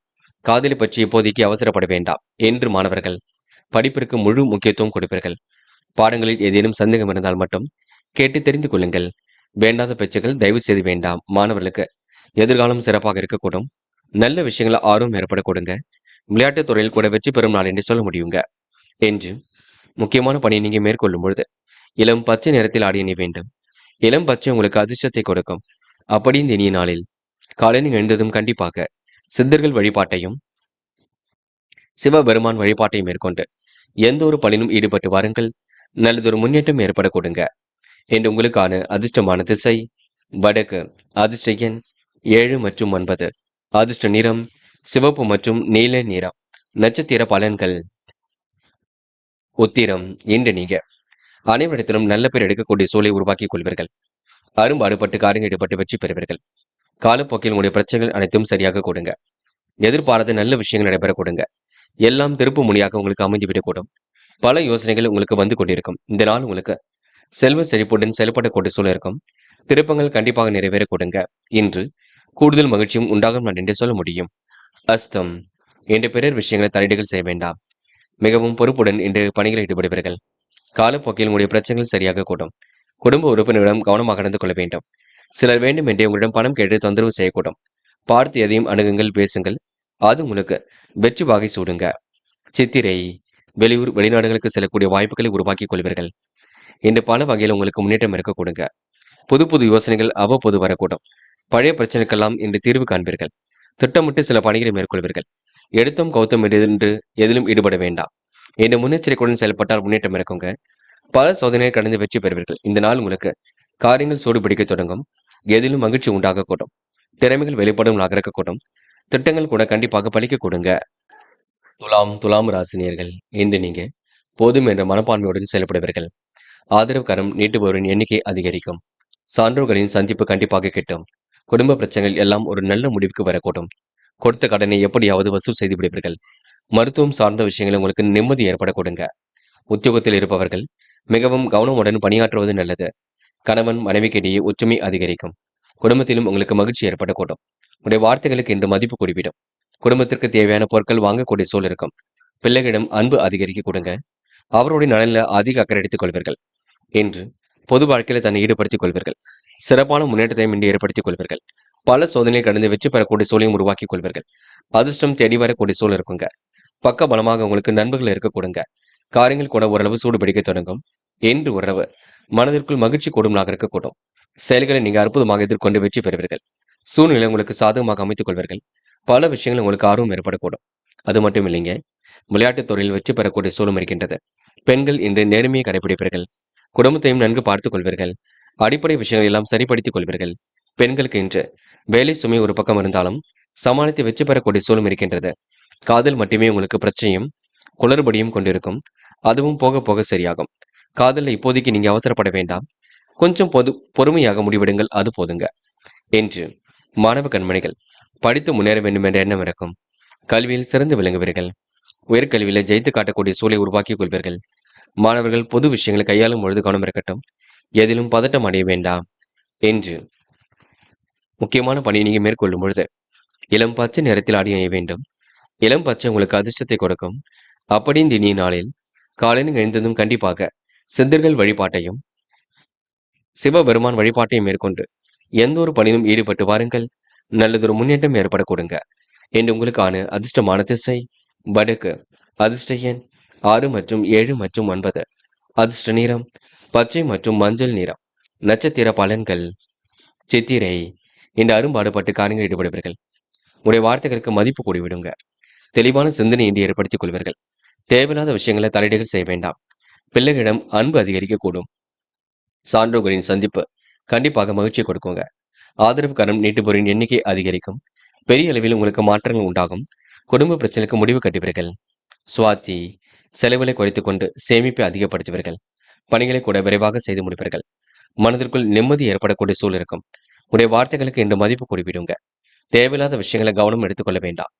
காதலை பற்றி இப்போதைக்கு அவசரப்பட வேண்டாம் என்று மாணவர்கள் படிப்பிற்கு முழு முக்கியத்துவம் கொடுப்பீர்கள். பாடங்களில் ஏதேனும் சந்தேகம் இருந்தால் மட்டும் கேட்டு தெரிந்து கொள்ளுங்கள். வேண்டாத பேச்சுகள் தயவு செய்து வேண்டாம். மாணவர்களுக்கு எதிர்காலம் சிறப்பாக இருக்கக்கூடும். நல்ல விஷயங்கள ஆர்வம் ஏற்பட கொடுங்க. விளையாட்டுத் துறையில் கூட வெற்றி பெறும் நாள் என்று சொல்ல முடியுங்க. என்று முக்கியமான பணியை நீங்க மேற்கொள்ளும் பொழுது இளம் பச்சை நிறத்தில் ஆடி அணி வேண்டும். இளம் பச்சை உங்களுக்கு அதிர்ஷ்டத்தை கொடுக்கும். அப்படி இந்த இனிய நாளில் காலையில் எழுந்ததும் கண்டிப்பாக சித்தர்கள் வழிபாட்டையும் சிவபெருமான் வழிபாட்டையும் மேற்கொண்டு எந்த ஒரு பணியிலும் ஈடுபட்டு வாருங்கள். நல்லதொரு முன்னேற்றம் ஏற்பட கொடுங்க. என்று உங்களுக்கான அதிர்ஷ்டமான திசை வடக்கு. அதிர்ஷ்ட எண் 7 மற்றும் 9. அதிர்ஷ்ட நிறம் சிவப்பு மற்றும் நீல நிறம். நட்சத்திர பலன்கள். உத்திரம். இன்று நீங்க அனைவரிடத்திலும் நல்ல பேர் எடுக்கக்கூடிய சூழலை உருவாக்கிக் கொள்வீர்கள். அரும்பாடுபட்டு காரியங்கள் ஈடுபட்டு வெற்றி பெறுவீர்கள். காலப்போக்கில் உங்களுடைய பிரச்சனைகள் அனைத்தும் சரியாக கொடுங்க. எதிர்பாராத நல்ல விஷயங்கள் நடைபெற கொடுங்க. எல்லாம் திருப்பு முனியாக உங்களுக்கு அமைந்துவிடக்கூடும். பல யோசனைகள் உங்களுக்கு வந்து கொண்டிருக்கும். இந்த நாள் உங்களுக்கு செல்வ செழிப்புடன் செயல்படக்கூடிய சூழல் இருக்கும். திருப்பங்கள் கண்டிப்பாக நிறைவேற கொடுங்க. இன்று கூடுதல் மகிழ்ச்சியும் உண்டாகும் நான் என்று சொல்ல முடியும். அஸ்தம், இன்று பிறர் விஷயங்களை தலையீடுகள் செய்ய வேண்டாம். மிகவும் பொறுப்புடன் இன்று பணிகளில் ஈடுபடுவீர்கள். காலப்போக்கில் உங்களுடைய பிரச்சனைகள் சரியாக கூடும். குடும்ப உறுப்பினரிடம் கவனமாக நடந்து கொள்ள வேண்டும். சிலர் வேண்டுமென்றே உங்களிடம் பணம் கேட்டு தொந்தரவு செய்யக்கூடும். பார்த்து எதையும் அணுகுங்கள், பேசுங்கள். அது உங்களுக்கு வெற்றி வாகை சூடுங்க. சித்திரை, வெளியூர் வெளிநாடுகளுக்கு செல்லக்கூடிய வாய்ப்புகளை உருவாக்கிக் கொள்வீர்கள். இன்று பல வகையில் உங்களுக்கு முன்னேற்றம் இருக்க கொடுங்க. புது புது யோசனைகள் அவ்வப்போது வரக்கூடும். பழைய பிரச்சனைக்கெல்லாம் இன்று தீர்வு காண்பீர்கள். திட்டமிட்டு சில பணிகளை மேற்கொள்வீர்கள். எடுத்தும் கௌத்தம் என்று எதிலும் ஈடுபட வேண்டாம். இன்று முன்னெச்சரிக்கையுடன் செயல்பட்டால் முன்னேற்றம் இருக்குங்க. பல சோதனையை கடந்து வெற்றி பெறுவீர்கள். இந்த நாள் உங்களுக்கு காரியங்கள் சூடு பிடிக்க தொடங்கும். எதிலும் மகிழ்ச்சி உண்டாகக்கூடும். திறமைகள் வெளிப்படும் நாளாக இருக்கக்கூடும். திட்டங்கள் கூட கண்டிப்பாக பலிக்க கொடுங்க. துலாம் ராசினியர்கள், இன்று நீங்க போதும் என்ற மனப்பான்மையுடன் செயல்படுவீர்கள். ஆதரவு கரம் நீட்டுபவரின் எண்ணிக்கை அதிகரிக்கும். சான்றோர்களின் சந்திப்பு கண்டிப்பாக கிட்டும். குடும்ப பிரச்சனைகள் எல்லாம் ஒரு நல்ல முடிவுக்கு வரக்கூடும். கொடுத்த கடனை எப்படியாவது வசூல் செய்து விடுவீர்கள். மருத்துவம் சார்ந்த விஷயங்கள் உங்களுக்கு நிம்மதி ஏற்பட கொடுங்க. உத்தியோகத்தில் இருப்பவர்கள் மிகவும் கவனமுடன் பணியாற்றுவது நல்லது. கணவன் மனைவிக்கிடையே ஒற்றுமை அதிகரிக்கும். குடும்பத்திலும் உங்களுக்கு மகிழ்ச்சி ஏற்படக்கூடும். உடைய வார்த்தைகளுக்கு இன்று மதிப்பு கூடிவிடும். குடும்பத்திற்கு தேவையான பொருட்கள் வாங்கக்கூடிய சூழல் இருக்கும். பிள்ளைகளிடம் அன்பு அதிகரிக்க கொடுங்க. அவருடைய நலனில் அதிக அக்கறை எடுத்துக் கொள்வீர்கள். இன்று பொது வாழ்க்கையில தன்னை ஈடுபடுத்திக் கொள்வீர்கள். சிறப்பான முன்னேற்றத்தையும் இன்று ஏற்படுத்திக் கொள்வீர்கள். பல சோதனையை கடந்து வெற்றி பெறக்கூடிய சூழலையும் உருவாக்கிக் கொள்வீர்கள். அதிர்ஷ்டம் தேடி வரக்கூடிய சூழல் இருக்குங்க. பக்க பலமாக உங்களுக்கு நண்பர்கள் இருக்க கொடுங்க. காரியங்கள் கூட ஓரளவு சூடு பிடிக்க தொடங்கும். என்று ஓரளவு மனதிற்குள் மகிழ்ச்சி கூடும்னாக இருக்கக்கூடும். செயல்களை நீங்க அற்புதமாக எதிர்கொண்டு வெற்றி பெறுவீர்கள். சூழ்நிலை உங்களுக்கு சாதகமாக அமைத்துக் கொள்வீர்கள். பல விஷயங்கள் உங்களுக்கு ஆர்வம் ஏற்படக்கூடும். அது மட்டும் இல்லைங்க, விளையாட்டுத் துறையில் வெற்றி பெறக்கூடிய சூழலும் இருக்கின்றது. பெண்கள் இன்று நேர்மையை கடைபிடிப்பீர்கள். குடும்பத்தையும் நன்கு பார்த்துக் கொள்வீர்கள். அடிப்படை விஷயங்களை எல்லாம் சரிப்படுத்திக் கொள்வீர்கள். பெண்களுக்கு இன்று வேலை சுமை ஒரு பக்கம் இருந்தாலும் சமாளித்து வெற்றி பெறக்கூடிய சூழலும் இருக்கின்றது. காதல் மட்டுமே உங்களுக்கு பிரச்சனையும் குளறுபடியும் கொண்டிருக்கும். அதுவும் போக போக சரியாகும். காதலில் இப்போதைக்கு நீங்க அவசரப்பட வேண்டாம். கொஞ்சம் பொறுமையாக முடிவெடுங்கள், அது போதுங்க. என்று மாணவ கண்மணிகள் படித்து முன்னேற வேண்டும் என்ற எண்ணம் இருக்கும். கல்வியில் சிறந்து விளங்குவீர்கள். உயர்கல்வியில ஜெயித்து காட்டக்கூடிய சூழலை உருவாக்கிக் கொள்வீர்கள். மாணவர்கள் பொது விஷயங்களை கையாளும் பொழுது கவனம் இருக்கட்டும். எதிலும் பதட்டம் அடைய வேண்டாம். என்று முக்கியமான பணியை நீங்க மேற்கொள்ளும் பொழுது இளம் பச்சை நிறத்தில் ஆடி அணிய வேண்டும். இளம் பச்சை உங்களுக்கு அதிர்ஷ்டத்தை கொடுக்கும். அப்படி இந்த இனிய நாளில் காலையில் எழுந்ததும் கண்டிப்பாக சித்தர்கள் வழிபாட்டையும் சிவபெருமான் வழிபாட்டையும் மேற்கொண்டு எந்த ஒரு பணியிலும் ஈடுபட்டு வாருங்கள். நல்லதொரு முன்னேற்றம் ஏற்பட கொடுங்க. என்று உங்களுக்கான அதிர்ஷ்டமான திசை வடக்கு. அதிர்ஷ்ட எண் 6 மற்றும் 7 மற்றும் 9. அதிர்ஷ்ட நிறம் பச்சை மற்றும் மஞ்சள் நிறம். நட்சத்திர பலன்கள். சித்திரை, இந்த அரும்பாடுபட்டு காரியங்கள் ஈடுபடுவீர்கள். உடைய வார்த்தைகளுக்கு மதிப்பு கூடிவிடுங்க. தெளிவான சிந்தனை இன்று ஏற்படுத்திக் கொள்வீர்கள். தேவையில்லாத விஷயங்களை தலையீடுகள் செய்ய வேண்டாம். பிள்ளைகளிடம் அன்பு அதிகரிக்கக்கூடும். சான்றோர்களின் சந்திப்பு கண்டிப்பாக மகிழ்ச்சி கொடுக்குங்க. ஆதரவு கரம் நீட்டுபவரின் எண்ணிக்கை அதிகரிக்கும். பெரிய அளவில் உங்களுக்கு மாற்றங்கள் உண்டாகும். குடும்ப பிரச்சனைக்கு முடிவு கட்டுவீர்கள். சுவாதி, செலவுகளை குறைத்துக் கொண்டு சேமிப்பை அதிகப்படுத்துவீர்கள். பணிகளை கூட விரைவாக செய்து முடிப்பீர்கள். மனதிற்குள் நிம்மதி ஏற்படக்கூடிய சூழல் இருக்கும். உடைய வார்த்தைகளுக்கு இன்று மதிப்பு கூடிவிடுங்க. தேவையில்லாத விஷயங்களை கவனம் எடுத்துக்கொள்ள வேண்டாம்.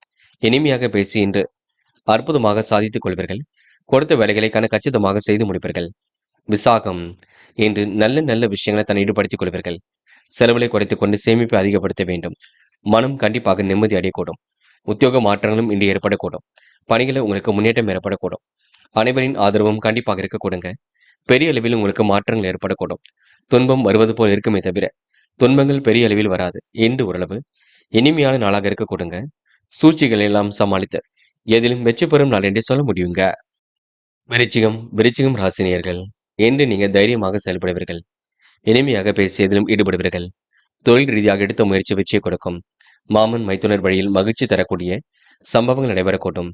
இனிமையாக பேசி இன்று அற்புதமாக சாதித்துக் கொள்வீர்கள். கொடுத்த வேலைகளை கச்சிதமாக செய்து முடிப்பீர்கள். விசாகம், இன்று நல்ல நல்ல விஷயங்களை தன்னை ஈடுபடுத்திக் கொள்வீர்கள். செலவுகளை குறைத்துக் கொண்டு சேமிப்பை அதிகப்படுத்த வேண்டும். மனம் கண்டிப்பாக நிம்மதி அடையக்கூடும். உத்தியோக மாற்றங்களும் இன்று ஏற்படக்கூடும். பணிகளில் உங்களுக்கு முன்னேற்றம் ஏற்படக்கூடும். அனைவரின் ஆதரவும் கண்டிப்பாக இருக்க கொடுங்க. பெரிய அளவில் உங்களுக்கு மாற்றங்கள் ஏற்படக்கூடும். துன்பம் வருவது போல் இருக்குமே தவிர துன்பங்கள் பெரிய அளவில் வராது. என்று ஓரளவு இனிமையான நாளாக இருக்க கொடுங்க. சூழ்ச்சிகளை எல்லாம் சமாளித்து எதிலும் வெற்றி பெறும் நாள் என்று சொல்ல முடியுங்க. விருச்சிகம் ராசினியர்கள், என்று நீங்க தைரியமாக செயல்படுவீர்கள். இனிமையாக பேசி எதிலும் ஈடுபடுவீர்கள். தொழில் ரீதியாக எடுத்த முயற்சி வெற்றியை கொடுக்கும். மாமன் மைத்துனர் வழியில் மகிழ்ச்சி தரக்கூடிய சம்பவங்கள் நடைபெறக்கூடும்.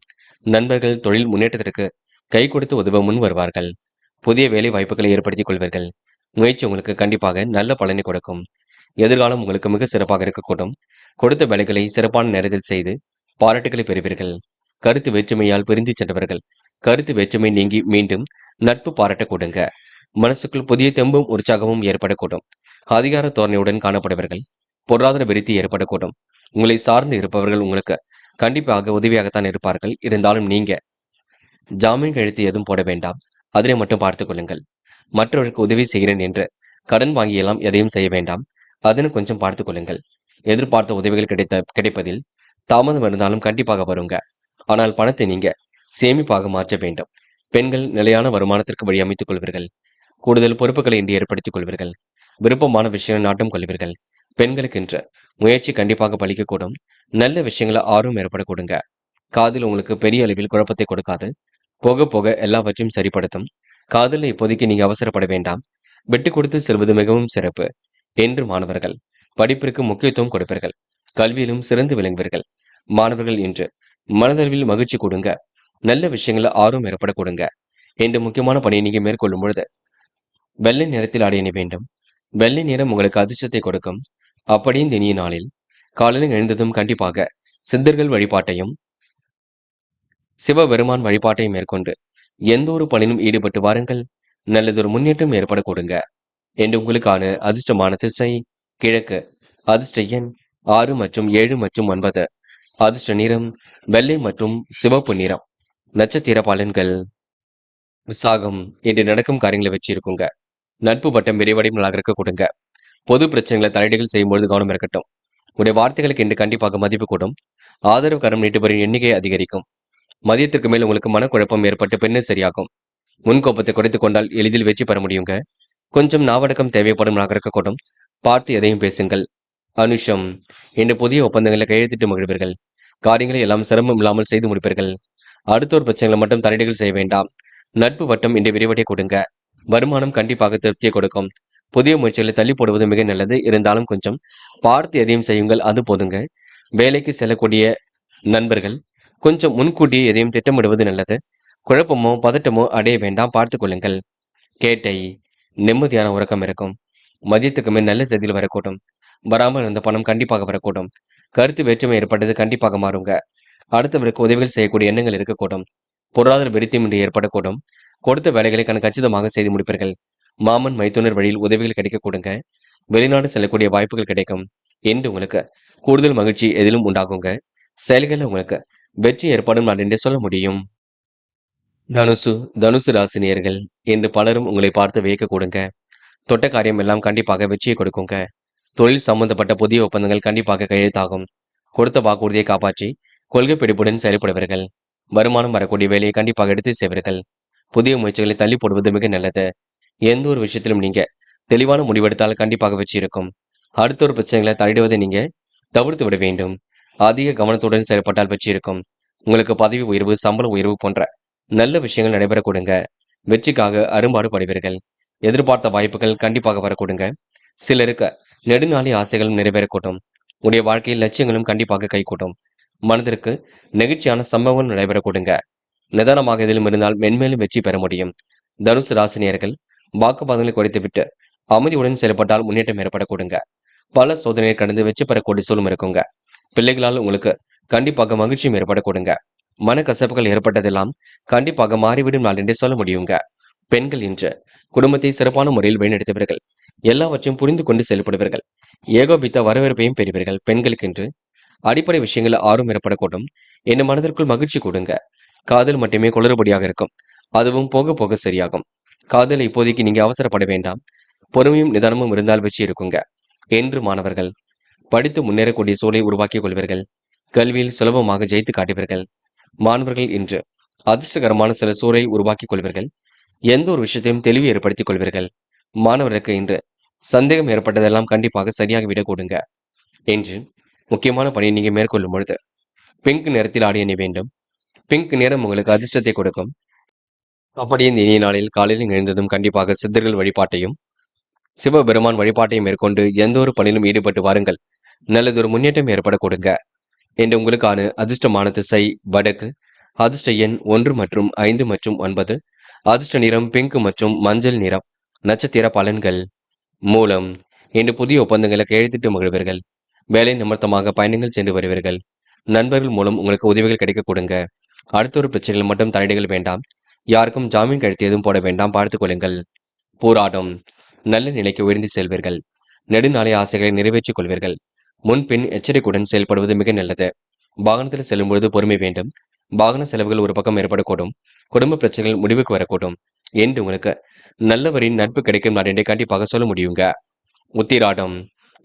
நண்பர்கள் தொழில் முன்னேற்றத்திற்கு கை கொடுத்து உதவ முன் வருவார்கள். புதிய வேலை வாய்ப்புகளை ஏற்படுத்திக் கொள்வீர்கள். முயற்சி உங்களுக்கு கண்டிப்பாக நல்ல பலனை கொடுக்கும். எதிர்காலம் உங்களுக்கு மிக சிறப்பாக இருக்கக்கூடும். கொடுத்த வேலைகளை சிறப்பான நேரத்தில் செய்து பாராட்டுகளை பெறுவீர்கள். கருத்து வேற்றுமையால் பிரிந்து சென்றவர்கள் கருத்து வேற்றுமை நீங்கி மீண்டும் நட்பு பாராட்ட கொடுங்க. மனசுக்குள் புதிய தெம்பும் உற்சாகமும் ஏற்படக்கூடும். அதிகார தோரணையுடன் காணப்படுவர்கள். பொருளாதார விருத்தி ஏற்படக்கூடும். உங்களை சார்ந்து இருப்பவர்கள் உங்களுக்கு கண்டிப்பாக உதவியாகத்தான் இருப்பார்கள். இருந்தாலும் நீங்க ஜாமீன் கழுத்து எதுவும் போட வேண்டாம். அதனை மட்டும் பார்த்துக் கொள்ளுங்கள். மற்றவருக்கு உதவி செய்கிறேன் என்று கடன் வாங்கியெல்லாம் எதையும் செய்ய வேண்டாம். அதனை கொஞ்சம் பார்த்துக் கொள்ளுங்கள். எதிர்பார்த்த உதவிகள் கிடைப்பதில் தாமதம் இருந்தாலும் கண்டிப்பாக வருங்க. ஆனால் பணத்தை நீங்க சேமிப்பாக மாற்ற வேண்டும். பெண்கள் நிலையான வருமானத்திற்கு வழி அமைத்துக் கொள்வீர்கள். கூடுதல் பொறுப்புகளை இன்று ஏற்படுத்திக் கொள்வீர்கள். விருப்பமான விஷயங்கள் நாட்டம் கொள்வீர்கள். பெண்களுக்கென்று முயற்சி கண்டிப்பாக பலிக்கக்கூடும். நல்ல விஷயங்கள ஆர்வம் ஏற்படக்கூடுங்க. காதல் உங்களுக்கு பெரிய அளவில் குழப்பத்தை கொடுக்காது. போக போக எல்லாவற்றையும் சரிப்படுத்தும். காதல்ல இப்போதைக்கு நீங்க அவசரப்பட வேண்டாம். விட்டு கொடுத்து செல்வது மிகவும் சிறப்பு. என்று மாணவர்கள் படிப்பிற்கு முக்கியத்துவம் கொடுப்பீர்கள். கல்வியிலும் சிறந்து விளங்குவீர்கள். மாணவர்கள் இன்று மனதளவில் மகிழ்ச்சி கொடுங்க. நல்ல விஷயங்கள ஆர்வம் ஏற்பட கொடுங்க. என்று முக்கியமான பணியை நீங்க மேற்கொள்ளும் பொழுது வெள்ளை நிறத்தில் ஆடை அணிய வேண்டும். வெள்ளை நிறம் உங்களுக்கு அதிர்ஷ்டத்தை கொடுக்கும். அப்படியே இந்த இனிய நாளில் காலையில் எழுந்ததும் கண்டிப்பாக சித்தர்கள் வழிபாட்டையும் சிவபெருமான் வழிபாட்டையும் மேற்கொண்டு எந்த ஒரு பணியிலும் ஈடுபட்டு வாருங்கள். நல்லதொரு முன்னேற்றம் ஏற்பட கொடுங்க. என்று உங்களுக்கான அதிர்ஷ்டமான திசை கிழக்கு. அதிர்ஷ்ட எண் 6 மற்றும் 7 மற்றும் 9. அதிர்ஷ்ட நிறம் வெள்ளை மற்றும் சிவப்பு நிறம். நட்சத்திர பலன்கள். விசாகம் இன்று நடக்கும் காரியங்களை வச்சு இருக்குங்க. நட்பு வட்டம் விரைவடையும் நாளாக இருக்க கொடுங்க. பொது பிரச்சனைகளை தலையீடுகள் செய்யும்பொழுது கவனம் இருக்கட்டும். உடைய வார்த்தைகளுக்கு இன்று கண்டிப்பாக மதிப்பு கூடும். ஆதரவு கரம் நீட்டுபவரின் எண்ணிக்கை அதிகரிக்கும். மதியத்திற்கு மேல் உங்களுக்கு மனக்குழப்பம் ஏற்பட்டு பின்னர் சரியாகும். முன்கோப்பத்தை குறைத்துக் கொண்டால் எளிதில் வெற்றி பெற முடியுங்க. கொஞ்சம் நாவடக்கம் தேவைப்படும் நாளாக இருக்கக்கூடும். பார்த்து எதையும் பேசுங்கள். அனுஷம் இன்று புதிய ஒப்பந்தங்களை கையெழுத்திட்டு மகிழ்வீர்கள். காரியங்களை எல்லாம் சிரமம் இல்லாமல் செய்து முடிப்பீர்கள். அடுத்தோர் பிரச்சனைகளை மட்டும் தலையீடுகள் செய்ய வேண்டாம். நட்பு வட்டம் இன்று விரிவடைய கொடுங்க. வருமானம் கண்டிப்பாக திருப்தியை கொடுக்கும். புதிய முயற்சிகளை தள்ளி போடுவது மிக நல்லது. இருந்தாலும் கொஞ்சம் பார்த்து எதையும் செய்யுங்கள், அது போதுங்க. வேலைக்கு செல்லக்கூடிய நண்பர்கள் கொஞ்சம் முன்கூட்டியே எதையும் திட்டமிடுவது நல்லது. குழப்பமோ பதட்டமோ அடைய வேண்டாம், பார்த்துக் கொள்ளுங்கள். கேட்டை நிம்மதியான உறக்கம் இருக்கும். மதியத்துக்கு மேல் நல்ல செய்தியில் வரக்கூடும். வராமல் இருந்த பணம் கண்டிப்பாக வரக்கூடும். கருத்து வேற்றுமை ஏற்பட்டது கண்டிப்பாக மாறுங்க. அடுத்தவருக்கு உதவிகள் செய்யக்கூடிய எண்ணங்கள் இருக்கக்கூடும். பொருளாதார விருத்தியும் இன்று ஏற்படக்கூடும். கொடுத்த வேலைகளை கச்சிதமாக செய்து முடிப்பீர்கள். மாமன் மைத்துனர் வழியில் உதவிகள் கிடைக்க கொடுங்க. வெளிநாடு செல்லக்கூடிய வாய்ப்புகள் கிடைக்கும். என்று உங்களுக்கு கூடுதல் மகிழ்ச்சி எதிலும் உண்டாகுங்க. செயல்களில் உங்களுக்கு வெற்றி ஏற்படும் நான் என்றே சொல்ல முடியும். தனுசு ராசினியர்கள் என்று பலரும் உங்களை பார்த்து வியக்க கொடுங்க. தொட்ட காரியம் எல்லாம் கண்டிப்பாக வெற்றியை கொடுக்குங்க. தொழில் சம்பந்தப்பட்ட புதிய ஒப்பந்தங்கள் கண்டிப்பாக கையெழுத்தாகும். கொடுத்த வாக்குறுதியை காப்பாற்றி கொள்கை பிடிப்புடன் செயல்படுவீர்கள். வருமானம் வரக்கூடிய வேலையை கண்டிப்பாக எடுத்து செய்வீர்கள். புதிய முயற்சிகளை தள்ளி போடுவது மிக நல்லது. எந்த ஒரு விஷயத்திலும் நீங்க தெளிவான முடிவெடுத்தால் கண்டிப்பாக வெற்றி இருக்கும். அடுத்த ஒரு பிரச்சனைகளை தலையிடுவதை நீங்க தவிர்த்து விட வேண்டும். அதிக கவனத்துடன் செயல்பட்டால் வெற்றி இருக்கும். உங்களுக்கு பதவி உயர்வு, சம்பள உயர்வு போன்ற நல்ல விஷயங்கள் நடைபெற கொடுங்க. வெற்றிக்காக அரும்பாடு படுவீர்கள். எதிர்பார்த்த வாய்ப்புகள் கண்டிப்பாக வரக்கூடுங்க. சிலருக்கு நெடுநாளி ஆசைகளும் நிறைவேறக்கூடும். உடைய வாழ்க்கையில் லட்சியங்களும் கண்டிப்பாக கைகூட்டும். மனதிற்கு நெகிழ்ச்சியான சம்பவங்கள் நடைபெற கொடுங்க. நிதானமாக எதிலும் இருந்தால் மென்மேலும் வெற்றி பெற முடியும். தனுசு ராசினியர்கள் வாக்குவாதங்களை குறைத்துவிட்டு அமைதியுடன் செயல்பட்டால் முன்னேற்றம் ஏற்பட கொடுங்க. பல சோதனையை கடந்து வெற்றி பெறக்கூடிய சூழலும் இருக்குங்க. பிள்ளைகளால் உங்களுக்கு கண்டிப்பாக மகிழ்ச்சியும் ஏற்பட கொடுங்க. மனக்கசப்புகள் ஏற்பட்டதெல்லாம் கண்டிப்பாக மாறிவிடும் நாள் என்றே சொல்ல முடியுங்க. பெண்கள் இன்று குடும்பத்தை சிறப்பான முறையில் வழிநடத்துவீர்கள். எல்லாவற்றையும் புரிந்து கொண்டு செயல்படுவீர்கள். ஏகோபித்த வரவேற்பையும் பெறுவீர்கள். பெண்களுக்கு இன்று அடிப்படை விஷயங்கள் ஆர்வம் ஏற்படக்கூடும். என் மனதிற்குள் மகிழ்ச்சி கொடுங்க. காதல் மட்டுமே குளறுபடியாக இருக்கும். அதுவும் போக போக சரியாகும். காதலை இப்போதைக்கு நீங்க அவசரப்பட வேண்டாம். பொறுமையும் நிதானமும் இருந்தால் வெற்றி இருக்குங்க. என்று மாணவர்கள் படித்து முன்னேறக்கூடிய சூழலை உருவாக்கிக் கொள்வீர்கள். கல்வியில் சுலபமாக ஜெயித்து காட்டுவீர்கள். மாணவர்கள் இன்று அதிர்ஷ்டகரமான சில சூழலை உருவாக்கிக் கொள்வீர்கள். எந்த ஒரு விஷயத்தையும் தெளிவு ஏற்படுத்திக் கொள்வீர்கள். மாணவருக்கு இன்று சந்தேகம் ஏற்பட்டதெல்லாம் கண்டிப்பாக சரியாக விட கொடுங்க. என்று முக்கியமான பணியை நீங்க மேற்கொள்ளும் பொழுது பிங்க் நிறத்தில் ஆடை அணிய வேண்டும். பிங்க் நிறம் உங்களுக்கு அதிர்ஷ்டத்தை கொடுக்கும். அப்படியே இந்த இனிய நாளில் காலையில் எழுந்ததும் கண்டிப்பாக சித்தர்கள் வழிபாட்டையும் சிவபெருமான் வழிபாட்டையும் மேற்கொண்டு எந்த ஒரு பணியிலும் ஈடுபட்டு வாருங்கள். நல்லதொரு முன்னேற்றம் ஏற்பட கொடுங்க. என்று உங்களுக்கான அதிர்ஷ்டமான திசை வடக்கு. அதிர்ஷ்ட எண் 1 மற்றும் 5 மற்றும் 9. அதிர்ஷ்ட நிறம் பிங்க் மற்றும் மஞ்சள் நிறம். நட்சத்திர பலன்கள். மூலம் இன்று புதிய ஒப்பந்தங்களை கையெழுத்திட்டு மகிழ்வீர்கள். வேலை நிமித்தமாக பயணங்கள் சென்று வருவீர்கள். நண்பர்கள் மூலம் உங்களுக்கு உதவிகள் கிடைக்க கொடுங்க. அடுத்த ஒரு பிரச்சனைகள் மட்டும் தலையீடுகள் வேண்டாம். யாருக்கும் ஜாமீன் கழுத்து எதுவும் போட வேண்டாம், பார்த்துக் கொள்ளுங்கள். போராட்டம் நல்ல நிலைக்கு உயர்ந்து செல்வீர்கள். நெடுநாளை ஆசைகளை நிறைவேற்றிக் கொள்வீர்கள். முன்பின் எச்சரிக்கையுடன் செயல்படுவது மிக நல்லது. வாகனத்தில் செல்லும் பொழுது பொறுமை வேண்டும். வாகன செலவுகள் ஒரு பக்கம் ஏற்படக்கூடும். குடும்ப பிரச்சனைகள் முடிவுக்கு வரக்கூடும். என்று உங்களுக்கு நல்லவரின் நட்பு கிடைக்கும் நான் என்றே கண்டிப்பாக சொல்ல முடியுங்க. உத்திராடம்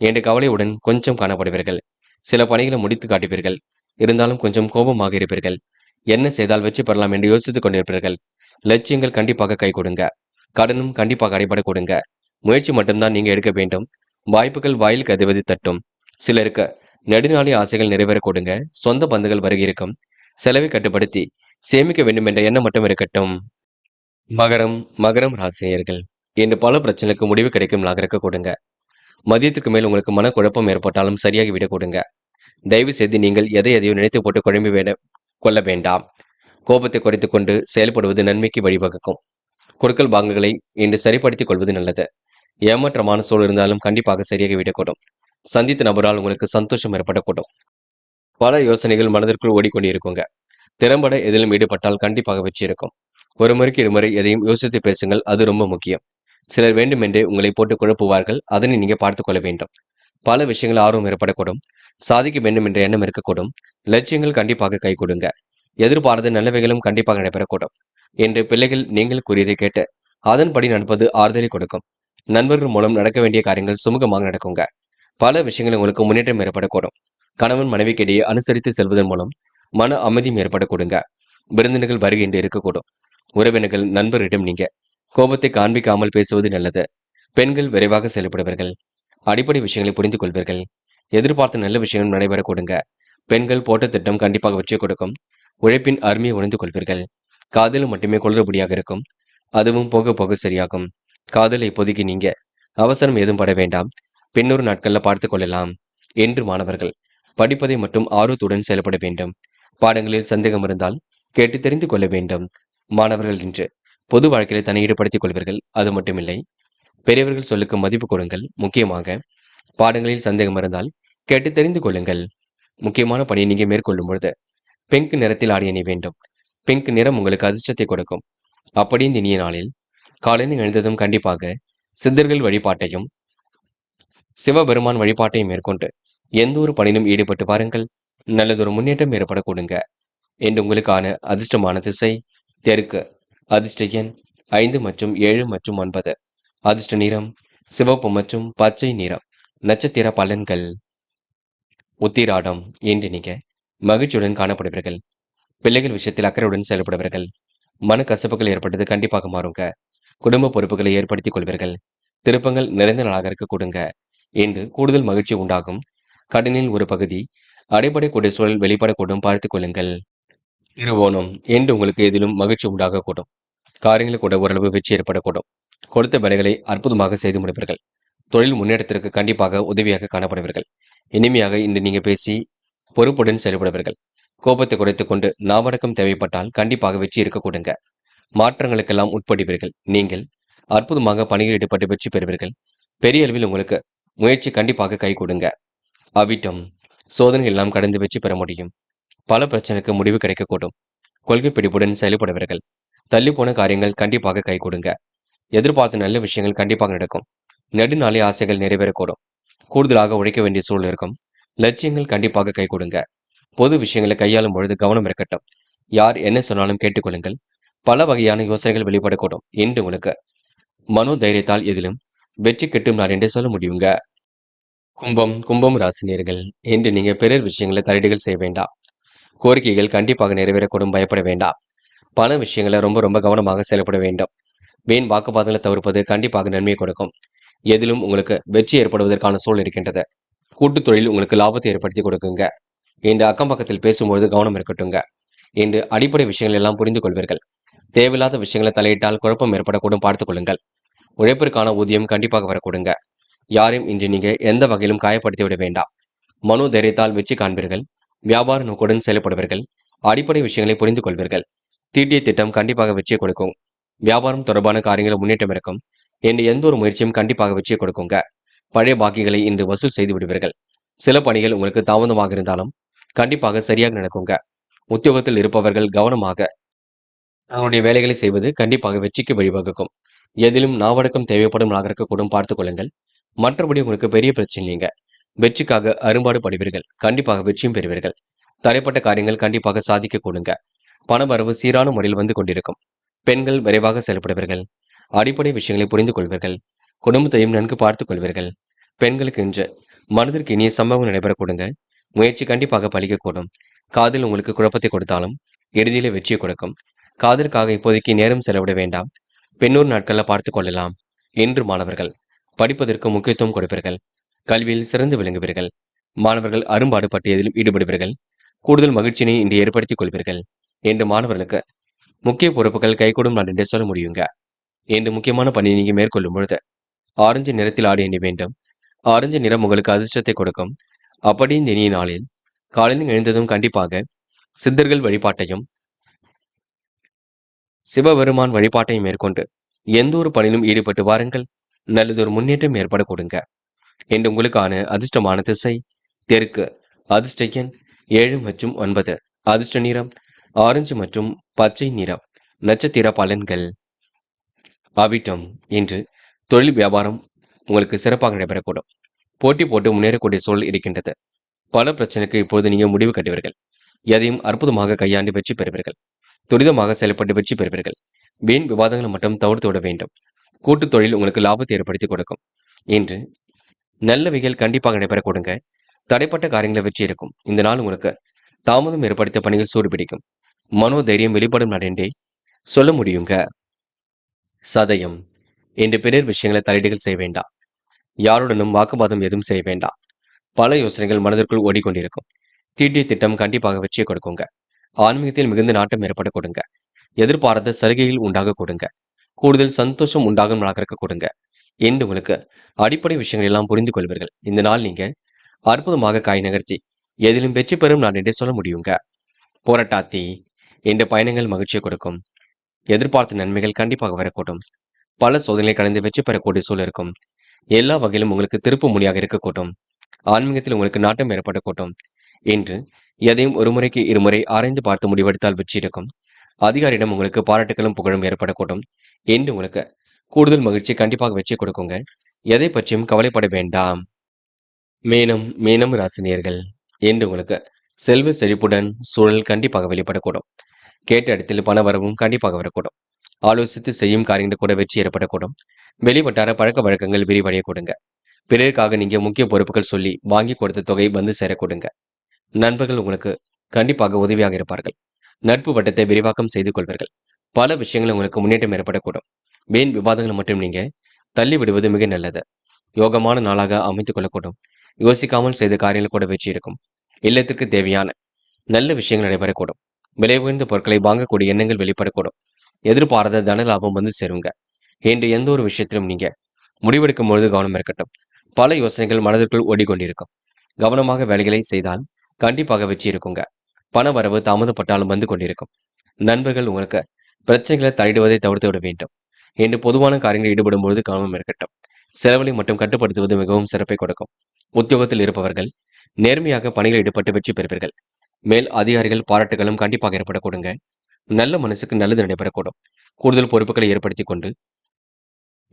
என்ற கவலையுடன் கொஞ்சம் காணப்படுவீர்கள். சில பணிகளை முடித்து காட்டுவீர்கள். இருந்தாலும் கொஞ்சம் கோபமாக இருப்பீர்கள். என்ன செய்தால் வெற்றி பெறலாம் என்று யோசித்துக் கொண்டிருப்பீர்கள். லட்சியங்கள் கண்டிப்பாக கை கொடுங்க. கடனும் கண்டிப்பாக அடைபட கொடுங்க. முயற்சி மட்டும்தான் நீங்க எடுக்க வேண்டும். வாய்ப்புகள் வாயில் கதவதி தட்டும். சிலருக்கு நெடுநாளைய ஆசைகள் நிறைவேற கொடுங்க. சொந்த பந்துகள் வருகை இருக்கும். செலவை கட்டுப்படுத்தி சேமிக்க வேண்டும் என்ற எண்ணம் மட்டும் இருக்கட்டும். மகரம் மகரம் ராசினியர்கள் இன்று பல பிரச்சனைகளுக்கு முடிவு கிடைக்கும் நகருக்கு கொடுங்க. மதியத்துக்கு மேல் உங்களுக்கு மனக்குழப்பம் ஏற்பட்டாலும் சரியாகி விட கொடுங்க. தயவு செய்து நீங்கள் எதையோ நினைத்து போட்டு குழம்பி கொள்ள வேண்டாம். கோபத்தை குறைத்துக் கொண்டு செயல்படுவது நன்மைக்கு வழிவகுக்கும். கொடுக்கல் வாங்கல்களை இன்று சரிப்படுத்திக் கொள்வது நல்லது. ஏமாற்றமான சூழல் இருந்தாலும் கண்டிப்பாக சரியாகி விடக்கூடும். சந்தித்த நபரால் உங்களுக்கு சந்தோஷம் ஏற்படக்கூடும். பல யோசனைகள் மனதிற்குள் ஓடிக்கொண்டிருக்குங்க. திறம்பட எதிலும் ஈடுபட்டால் கண்டிப்பாக வெற்றி இருக்கும். ஒரு முறைக்கு இருமுறை எதையும் யோசித்து பேசுங்கள், அது ரொம்ப முக்கியம். சிலர் வேண்டுமென்றே உங்களை போட்டு குழப்புவார்கள், அதனை நீங்க பார்த்துக் கொள்ள வேண்டும். பல விஷயங்கள் ஆர்வம் ஏற்படக்கூடும். சாதிக்க வேண்டும் என்ற எண்ணம் இருக்கக்கூடும். லட்சியங்கள் கண்டிப்பாக கை கொடுங்க. எதிர்பாராத நல்லவைகளும் கண்டிப்பாக நடைபெறக்கூடும். என்று பிள்ளைகள் நீங்கள் கூறியதை கேட்டு அதன்படி நடப்பது ஆறுதலை கொடுக்கும். நண்பர்கள் மூலம் நடக்க வேண்டிய காரியங்கள் சுமூகமாக நடக்குங்க. பல விஷயங்கள் உங்களுக்கு முன்னேற்றம் ஏற்படக்கூடும். கணவன் மனைவிக்கிடையே அனுசரித்து செல்வதன் மூலம் மன அமைதியும் ஏற்படக்கூடுங்க. விருந்தினர்கள் வருகின்ற இருக்கக்கூடும். உறவினர்கள் நண்பரிடம் நீங்க கோபத்தை காண்பிக்காமல் பேசுவது நல்லது. பெண்கள் விரைவாக செயல்படுவர்கள். அடிப்படை விஷயங்களை புரிந்து கொள்வீர்கள். எதிர்பார்த்த நல்ல விஷயங்கள் நடைபெற கொடுங்க. பெண்கள் போட்ட திட்டம் கண்டிப்பாக வெற்றி கொடுக்கும். உழைப்பின் அருமையை உணர்ந்து கொள்வீர்கள். காதல் மட்டுமே கொள்றபடியாக இருக்கும். அதுவும் போக போக சரியாகும். காதலை இப்போதைக்கு நீங்க அவசரம் ஏதும் பட வேண்டாம். பின்னொரு நாட்கள்ல பார்த்துக் கொள்ளலாம். என்று மாணவர்கள் படிப்பதை மட்டும் ஆர்வத்துடன் செயல்பட வேண்டும். பாடங்களில் சந்தேகம் இருந்தால் கேட்டு தெரிந்து கொள்ள வேண்டும். மாணவர்கள் இன்று பொது வாழ்க்கையை தன்னை ஈடுபடுத்திக் கொள்வீர்கள். அது மட்டுமில்லை, பெரியவர்கள் சொல்லுக்கு மதிப்பு கொடுங்கள். முக்கியமாக பாடங்களில் சந்தேகம் இருந்தால் கேட்டு தெரிந்து கொள்ளுங்கள். முக்கியமான பணியை நீங்க மேற்கொள்ளும் பொழுது பிங்க் நிறத்தில் ஆடை அணி வேண்டும். பிங்க் நிறம் உங்களுக்கு அதிர்ஷ்டத்தை கொடுக்கும். அப்படி இந்த இனிய நாளில் காலையில் எழுந்ததும் கண்டிப்பாக சித்தர்கள் வழிபாட்டையும் சிவபெருமான் வழிபாட்டையும் மேற்கொண்டு எந்த ஒரு பணியிலும் ஈடுபட்டு பாருங்கள். நல்லதொரு முன்னேற்றம் ஏற்பட கொடுங்க. என்று உங்களுக்கான அதிர்ஷ்டமான திசை தெற்கு. அதிர்ஷ்ட எண் 5 மற்றும் 7 மற்றும் 9. அதிர்ஷ்ட நிறம் சிவப்பு மற்றும் பச்சை நிறம். நட்சத்திர பலன்கள். உத்திராடம் என்று நீங்க மகிழ்ச்சியுடன் காணப்படுவீர்கள். பிள்ளைகள் விஷயத்தில் அக்கறையுடன் செயல்படுவீர்கள். மனக்கசப்புகள் ஏற்பட்டது கண்டிப்பாக மாறுங்க. குடும்ப பொறுப்புகளை ஏற்படுத்திக் கொள்வீர்கள். திருப்பங்கள் நிறைந்த நாளாக இருக்க கொடுங்க. என்று கூடுதல் மகிழ்ச்சி உண்டாகும். கடனில் ஒரு பகுதி அடைபடக்கூடிய சூழல் வெளிப்படக்கூடும், பார்த்துக் கொள்ளுங்கள். திருவோணம் என்று உங்களுக்கு எதிலும் மகிழ்ச்சி உண்டாகக்கூடும். காரியங்கள் கூட ஓரளவு வெற்றி ஏற்படக்கூடும். கொடுத்த வேலைகளை அற்புதமாக செய்து முடிப்பீர்கள். தொழில் முன்னேற்றத்திற்கு கண்டிப்பாக உதவியாக காணப்படுவீர்கள். இனிமையாக இன்று நீங்க பேசி பொறுப்புடன் செயல்படுவீர்கள். கோபத்தை குறைத்துக் கொண்டு நாவடக்கம் தேவைப்பட்டால் கண்டிப்பாக வெற்றி இருக்க கொடுங்க. மாற்றங்களுக்கெல்லாம் உட்படுவீர்கள். நீங்கள் அற்புதமாக பணியில் ஈடுபட்டு வெற்றி பெறுவீர்கள். பெரிய அளவில் உங்களுக்கு முயற்சி கண்டிப்பாக கை கொடுங்க. அவிட்டம் சோதனைகள் எல்லாம் கடந்து வெற்றி பெற முடியும். பல பிரச்சனைக்கு முடிவு கிடைக்கக்கூடும். கொள்கை பிடிப்புடன் செயல்படுவீர்கள். தள்ளி போன காரியங்கள் கண்டிப்பாக கை கொடுங்க. எதிர்பார்த்த நல்ல விஷயங்கள் கண்டிப்பாக நடக்கும். நெடுநாளை ஆசைகள் நிறைவேறக்கூடும். கூடுதலாக உழைக்க வேண்டிய சூழல் இருக்கும். லட்சியங்கள் கண்டிப்பாக கை கொடுங்க. பொது விஷயங்களை கையாளும் பொழுது கவனம் இருக்கட்டும். யார் என்ன சொன்னாலும் கேட்டுக்கொள்ளுங்கள். பல வகையான யோசனைகள் வெளிப்படக்கூடும். என்று உங்களுக்கு மனோதைரியத்தால் எதிலும் வெற்றி கிட்டும் நாள் என்று சொல்ல முடியுங்க. கும்பம் ராசினியர்கள் என்று நீங்க பிறர் விஷயங்களை தலையீடுகள் செய்ய வேண்டாம். கோரிக்கைகள் கண்டிப்பாக நிறைவேறக்கூடும், பயப்பட வேண்டாம். பண விஷயங்களை ரொம்ப கவனமாக செயல்பட வேண்டும். வீண் வாக்குவாதங்களை தவிர்ப்பது கண்டிப்பாக நன்மையை கொடுக்கும். எதிலும் உங்களுக்கு வெற்றி ஏற்படுவதற்கான சூழல் இருக்கின்றது. கூட்டுத் தொழில் உங்களுக்கு லாபத்தை ஏற்படுத்தி கொடுக்குங்க. இன்று அக்கம் பக்கத்தில் பேசும்பொழுது கவனம் இருக்கட்டுங்க. இன்று அடிப்படை விஷயங்கள் எல்லாம் புரிந்து கொள்வீர்கள். தேவையில்லாத விஷயங்களை தலையிட்டால் குழப்பம் ஏற்படக்கூடும், பார்த்துக் கொள்ளுங்கள். உழைப்பிற்கான ஊதியம் கண்டிப்பாக வரக்கூடுங்க. யாரையும் இன்று நீங்க எந்த வகையிலும் காயப்படுத்தி விட வேண்டாம். மனோ தைரியத்தால் வெற்றி காண்பீர்கள். வியாபார நோக்குடன் செயல்படுவீர்கள். அடிப்படை விஷயங்களை புரிந்து கொள்வீர்கள். தீட்டிய திட்டம் கண்டிப்பாக வெற்றியை கொடுக்கும். வியாபாரம் தொடர்பான காரியங்கள் முன்னேற்றம் இருக்கும். இன்று எந்த ஒரு முயற்சியும் கண்டிப்பாக வெற்றியை கொடுக்குங்க. பழைய பாக்கிகளை இன்று வசூல் செய்து விடுவீர்கள். சில பணிகள் உங்களுக்கு தாமதமாக இருந்தாலும் கண்டிப்பாக சரியாக நடக்குங்க. உத்தியோகத்தில் இருப்பவர்கள் கவனமாக தங்களுடைய வேலைகளை செய்வது கண்டிப்பாக வெற்றிக்கு வழிவகுக்கும். எதிலும் நாவடக்கம் தேவைப்படும் நாகரிக கூடும், பார்த்துக் கொள்ளுங்கள். மற்றபடி உங்களுக்கு பெரிய பிரச்சனை இல்லைங்க. வெற்றிக்காக அரும்பாடு படுவீர்கள். கண்டிப்பாக வெற்றியும் பெறுவீர்கள். தடைப்பட்ட காரியங்கள் கண்டிப்பாக சாதிக்க கூடுங்க. பணவரவு சீரான முறையில் வந்து கொண்டிருக்கும். பெண்கள் விரைவாக செயல்படுவீர்கள். அடிப்படை விஷயங்களை புரிந்து கொள்வீர்கள். குடும்பத்தையும் நன்கு பார்த்துக் கொள்வீர்கள். பெண்களுக்கு இன்று மனதிற்கு இனிய சம்பவம் நடைபெறக்கூடுங்க. முயற்சி கண்டிப்பாக பலிக்கக்கூடும். காதல் உங்களுக்கு குழப்பத்தை கொடுத்தாலும் இறுதியில வெற்றியை கொடுக்கும். காதலுக்காக இப்போதைக்கு நேரம் செலவிட வேண்டாம். பின்னொரு நாட்கள்ல பார்த்துக் கொள்ளலாம். என்று மாணவர்கள் படிப்பதற்கு முக்கியத்துவம் கொடுப்பீர்கள். கல்வியில் சிறந்து விளங்குவீர்கள். மாணவர்கள் அரும்பாடுபட்டு எதிலும் ஈடுபடுவீர்கள். கூடுதல் மகிழ்ச்சியினை இன்று ஏற்படுத்திக் கொள்வீர்கள். என்று மாணவர்களுக்கு முக்கிய பொறுப்புகள் கைகூடும் நாள் என்றே சொல்ல முடியுங்க. என்று முக்கியமான பணியை நீங்க மேற்கொள்ளும் பொழுது ஆரஞ்சு நிறத்தில் ஆடை அணி வேண்டும். ஆரஞ்சு நிறம் உங்களுக்கு அதிர்ஷ்டத்தை கொடுக்கும். அப்படி இந்த இனிய நாளில் காலையில் எழுந்ததும் கண்டிப்பாக சித்தர்கள் வழிபாட்டையும் சிவபெருமான் வழிபாட்டையும் மேற்கொண்டு எந்த ஒரு பணியிலும் ஈடுபட்டு வாருங்கள். நல்லதொரு முன்னேற்றம் ஏற்பட கொடுங்க. என்று உங்களுக்கான அதிர்ஷ்டமான திசை தெற்கு. அதிர்ஷ்ட எண் 7 மற்றும் 9. அதிர்ஷ்ட நிறம் ஆரஞ்சு மற்றும் பச்சை நிறம். நட்சத்திர பலன்கள். அவிட்டம். இன்று தொழில் வியாபாரம் உங்களுக்கு சிறப்பாக நடைபெறக்கூடும். போட்டி போட்டு முன்னேறக்கூடிய சூழல் இருக்கின்றது. பல பிரச்சனைக்கு இப்பொழுது நீங்க முடிவு கட்டுவீர்கள். எதையும் அற்புதமாக கையாண்டு வெற்றி பெறுவீர்கள். துரிதமாக செயல்பட்டு வெற்றி பெறுவீர்கள். வீண் விவாதங்களை மட்டும் தவிர்த்து விட வேண்டும். கூட்டுத் தொழில் உங்களுக்கு லாபத்தை ஏற்படுத்தி கொடுக்கும். இன்று நல்லவைகள் கண்டிப்பாக நடைபெற கொடுங்க. தடைப்பட்ட காரியங்களை வெற்றி இருக்கும். இந்த நாள் உங்களுக்கு தாமதம் ஏற்படுத்த பணிகள் சூடுபிடிக்கும். மனோதைரியம் வெளிப்படும் நாள் என்றே சொல்ல முடியுங்க. சதயம். இன்று பிறர் விஷயங்களை தலையீடுகள் செய்ய வேண்டாம். யாருடனும் வாக்குவாதம் எதுவும் செய்ய வேண்டாம். பல யோசனைகள் மனதிற்குள் ஓடிக்கொண்டிருக்கும். தீட்டிய திட்டம் கண்டிப்பாக வெற்றியை கொடுக்குங்க. ஆன்மீகத்தில் மிகுந்த நாட்டம் ஏற்பட கொடுங்க. எதிர்பாராத சலுகைகள் உண்டாக கொடுங்க. கூடுதல் சந்தோஷம் உண்டாகும் நாளாக இருக்க கொடுங்க. என்று உங்களுக்கு அடிப்படை விஷயங்கள் எல்லாம் புரிந்து கொள்வீர்கள். இந்த நாள் நீங்க அற்புதமாக காய் நகர்த்தி எதிலும் வெற்றி பெறும் நாள் என்றே சொல்ல முடியுங்க. போராட்டாத்தி. இந்த பயணங்கள் மகிழ்ச்சியை கொடுக்கும். எதிர்பார்த்த நன்மைகள் கண்டிப்பாக வரக்கூடும். பல சோதனைகளை கடந்து வெற்றி பெறக்கூடிய சூழல் இருக்கும். எல்லா வகையிலும் உங்களுக்கு திருப்பு முனையாக இருக்கக்கூடும். ஆன்மீகத்தில் உங்களுக்கு நாட்டம் ஏற்படக்கூடும். என்று எதையும் ஒரு முறைக்கு இருமுறை ஆராய்ந்து பார்த்து முடிவெடுத்தால் வெற்றி இருக்கும். அதிகாரியிடம் உங்களுக்கு பாராட்டுகளும் புகழும் ஏற்படக்கூடும். என்று உங்களுக்கு கூடுதல் மகிழ்ச்சி கண்டிப்பாக வெற்றி கொடுக்குங்க. எதை பற்றியும் கவலைப்பட வேண்டாம். மீனம் ராசினியர்கள். என்று உங்களுக்கு செல்வ செழிப்புடன் சூழல் கண்டிப்பாக வெளிப்படக்கூடும். கேட்ட இடத்தில் பண வரவும் கண்டிப்பாக வரக்கூடும். ஆலோசித்து செய்யும் காரியங்கள் கூட வெற்றி ஏற்படக்கூடும். வெளிவட்டார பழக்க வழக்கங்கள் விரிவடைய கொடுங்க. பிறருக்காக நீங்க முக்கிய பொறுப்புகள் சொல்லி வாங்கி கொடுத்த தொகை வந்து சேர கொடுங்க. நண்பர்கள் உங்களுக்கு கண்டிப்பாக உதவியாக இருப்பார்கள். நட்பு வட்டத்தை விரிவாக்கம் செய்து கொள்வீர்கள். பல விஷயங்கள் உங்களுக்கு முன்னேற்றம் ஏற்படக்கூடும். வீண் விவாதங்களை மட்டும் நீங்க தள்ளி விடுவது மிக நல்லது. யோகமான நாளாக அமைத்துக் கொள்ளக்கூடும். யோசிக்காமல் செய்த காரியங்கள் கூட வெற்றி இருக்கும். இல்லத்திற்கு தேவையான நல்ல விஷயங்கள் நடைபெறக்கூடும். விலை உயர்ந்த பொருட்களை வாங்கக்கூடிய எண்ணங்கள் வெளிப்படக்கூடும். எதிர்பாராத தன லாபம் வந்து சேருங்க. இன்று எந்த ஒரு விஷயத்திலும் நீங்க முடிவெடுக்கும் பொழுது கவனம் இருக்கட்டும். பல யோசனைகள் மனதிற்குள் ஓடிக்கொண்டிருக்கும். கவனமாக வேலைகளை செய்தால் கண்டிப்பாக வெற்றி இருக்குங்க. பண வரவு தாமதப்பட்டாலும் வந்து கொண்டிருக்கும். நண்பர்கள் உங்களுக்கு பிரச்சனைகளை தலையிடுவதை தவிர்த்து விட வேண்டும். என்று பொதுவான காரியங்களில் ஈடுபடும் பொழுது கவனம் இருக்கட்டும். செலவுகளை மட்டும் கட்டுப்படுத்துவது மிகவும் சிறப்பை கொடுக்கும். உத்தியோகத்தில் இருப்பவர்கள் நேர்மையாக பணியில் ஈடுபட்டு வெற்றி பெறுவீர்கள். மேல் அதிகாரிகள் பாராட்டுகளும் கண்டிப்பாக ஏற்பட கொடுங்க. நல்ல மனசுக்கு நல்லது நடைபெறக்கூடும். கூடுதல் பொறுப்புகளை ஏற்படுத்திக் கொண்டு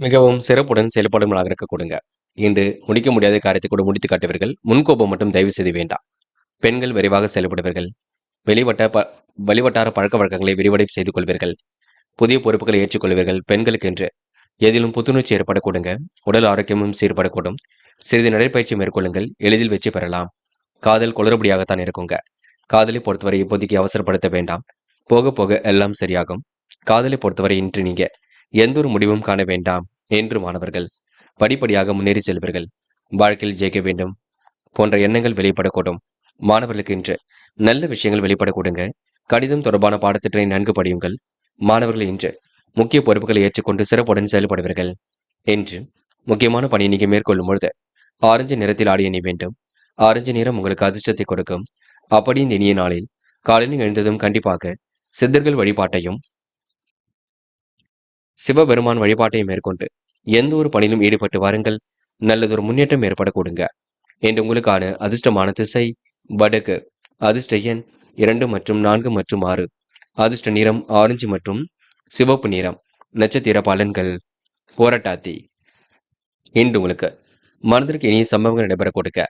மிகவும் சிறப்புடன் செயல்படும் நாளாக இருக்க கொடுங்க. இன்று முடிக்க முடியாத காரியத்தை கூட முடித்து காட்டுவீர்கள். முன்கோபம் மட்டும் தயவு செய்து வேண்டாம். பெண்கள் விரைவாக செயல்படுவீர்கள். வெளிவட்டார பழக்க வழக்கங்களை விரிவடை செய்து கொள்வீர்கள். புதிய பொறுப்புகளை ஏற்றுக்கொள்வீர்கள். பெண்களுக்கு என்று எதிலும் புத்துணர்ச்சி ஏற்பட கொடுங்க. உடல் ஆரோக்கியமும் சீர்படக்கூடும். சிறிது நடைப்பயிற்சி மேற்கொள்ளுங்கள். எளிதில் வெற்றி பெறலாம். காதல் குளறுபடியாகத்தான் இருக்குங்க. காதலை பொறுத்தவரை இப்போதைக்கு அவசரப்படுத்த வேண்டாம். போக போக எல்லாம் சரியாகும். காதலை பொறுத்தவரை இன்று நீங்க எந்த ஒரு முடிவும் காண வேண்டாம். என்று மாணவர்கள் படிப்படியாக முன்னேறி செல்வீர்கள். வாழ்க்கையில் ஜெயிக்க வேண்டும் போன்ற எண்ணங்கள் வெளிப்படக்கூடும். மாணவர்களுக்கு இன்று நல்ல விஷயங்கள் வெளிப்படக்கூடுங்க. கடிதம் தொடர்பான பாடத்திட்டத்தை நன்கு படியுங்கள். மாணவர்கள் இன்று முக்கிய பொறுப்புகளை ஏற்றுக்கொண்டு சிறப்புடன் செயல்படுவீர்கள். என்று முக்கியமான பணியை நீங்க மேற்கொள்ளும் பொழுது ஆரஞ்சு நிறத்தில் ஆடை அணி வேண்டும். ஆரஞ்சு நிறம் உங்களுக்கு அதிர்ஷ்டத்தை கொடுக்கும். அப்படி இந்த இனிய நாளில் காலையில் எழுந்ததும் கண்டிப்பாக சித்தர்கள் வழிபாட்டையும் சிவபெருமான் வழிபாட்டையும் மேற்கொண்டு எந்த ஒரு பணியிலும் ஈடுபட்டு வாருங்கள். நல்லதொரு முன்னேற்றம் ஏற்பட கொடுங்க. என்று உங்களுக்கான அதிர்ஷ்டமான திசை வடக்கு. அதிர்ஷ்ட எண் 2 மற்றும் 4 மற்றும் 6. அதிர்ஷ்ட நிறம் ஆரஞ்சு மற்றும் சிவப்பு நிறம். நட்சத்திர பலன்கள். போராட்டாத்தி. இன்று உங்களுக்கு மனதிற்கு இனிய சம்பவங்கள் நடைபெற கொடுக்க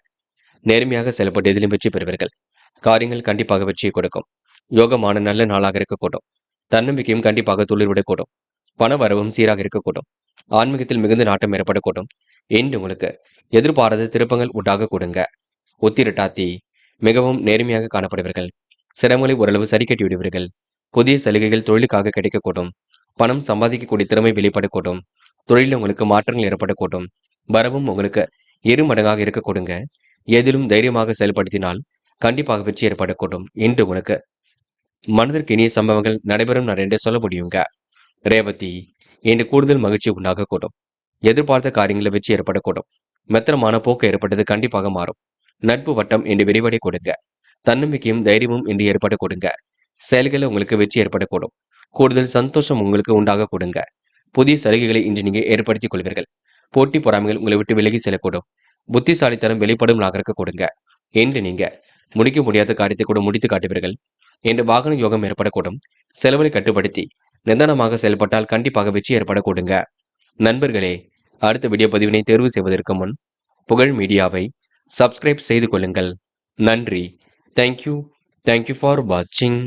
நேர்மையாக செயல்பட்டு எதிலும் வெற்றி பெறுவீர்கள். காரியங்கள் கண்டிப்பாக வெற்றியை கொடுக்கும். யோகமான நல்ல நாளாக இருக்கக்கூடும். தன்னம்பிக்கையும் கண்டிப்பாக துளிர்விடக்கூடும். பண வரவும் சீராக இருக்கக்கூடும். ஆன்மீகத்தில் மிகுந்த நாட்டம் ஏற்படக்கூடும். இன்று உங்களுக்கு எதிர்பாராத திருப்பங்கள் உண்டாக கொடுங்க. உத்திரட்டாத்தி. மிகவும் நேர்மையாக காணப்படுவீர்கள். சிரமங்களை ஓரளவு சரி கட்டி விடுவீர்கள். புதிய சலுகைகள் தொழிலுக்காக கிடைக்கக்கூடும். பணம் சம்பாதிக்கக்கூடிய திறமை வெளிப்படக்கூடும். தொழிலில் உங்களுக்கு மாற்றங்கள் ஏற்படக்கூடும். வரவும் உங்களுக்கு 2 மடங்காக இருக்கக்கூடுங்க. எதிலும் தைரியமாக செயல்படுத்தினால் கண்டிப்பாக வெற்றி ஏற்படக்கூடும். இன்று உனக்கு மனதிற்கு இனிய சம்பவங்கள் நடைபெறும் நான் என்றே சொல்ல முடியுங்க. ரேவதி, இன்று கூடுதல் மகிழ்ச்சி உண்டாகக்கூடும். எதிர்பார்த்த காரியங்களில் வெற்றி ஏற்படக்கூடும். மெத்தனமான போக்கு ஏற்பட்டது கண்டிப்பாக மாறும். நட்பு வட்டம் இன்று விரிவடை கொடுங்க. தன்னம்பிக்கையும் தைரியமும் இன்று ஏற்பட கொடுங்க. செயல்களில் உங்களுக்கு வெற்றி ஏற்படக்கூடும். கூடுதல் சந்தோஷம் உங்களுக்கு உண்டாக கொடுங்க. புதிய சலுகைகளை இன்று நீங்க ஏற்படுத்திக் கொள்வீர்கள். போட்டி பொறாமைகள் உங்களை விட்டு விலகி செல்லக்கூடும். புத்திசாலித்தனம் வெளிப்படும் நாகரிக கொடுங்க. என்று நீங்க முடிக்க முடியாத காரியத்தை கூட முடித்து காட்டுவீர்கள். என்று வாகன யோகம் ஏற்படக்கூடும். செலவை கட்டுப்படுத்தி நிதானமாக செயல்பட்டால் கண்டிப்பாக வெற்றி ஏற்படக்கூடுங்க. நண்பர்களே, அடுத்த வீடியோ பதிவினை தேர்வு செய்வதற்கு முன் புகழ் மீடியாவை சப்ஸ்கிரைப் செய்து கொள்ளுங்கள். நன்றி. தேங்க்யூ ஃபார் வாட்சிங்.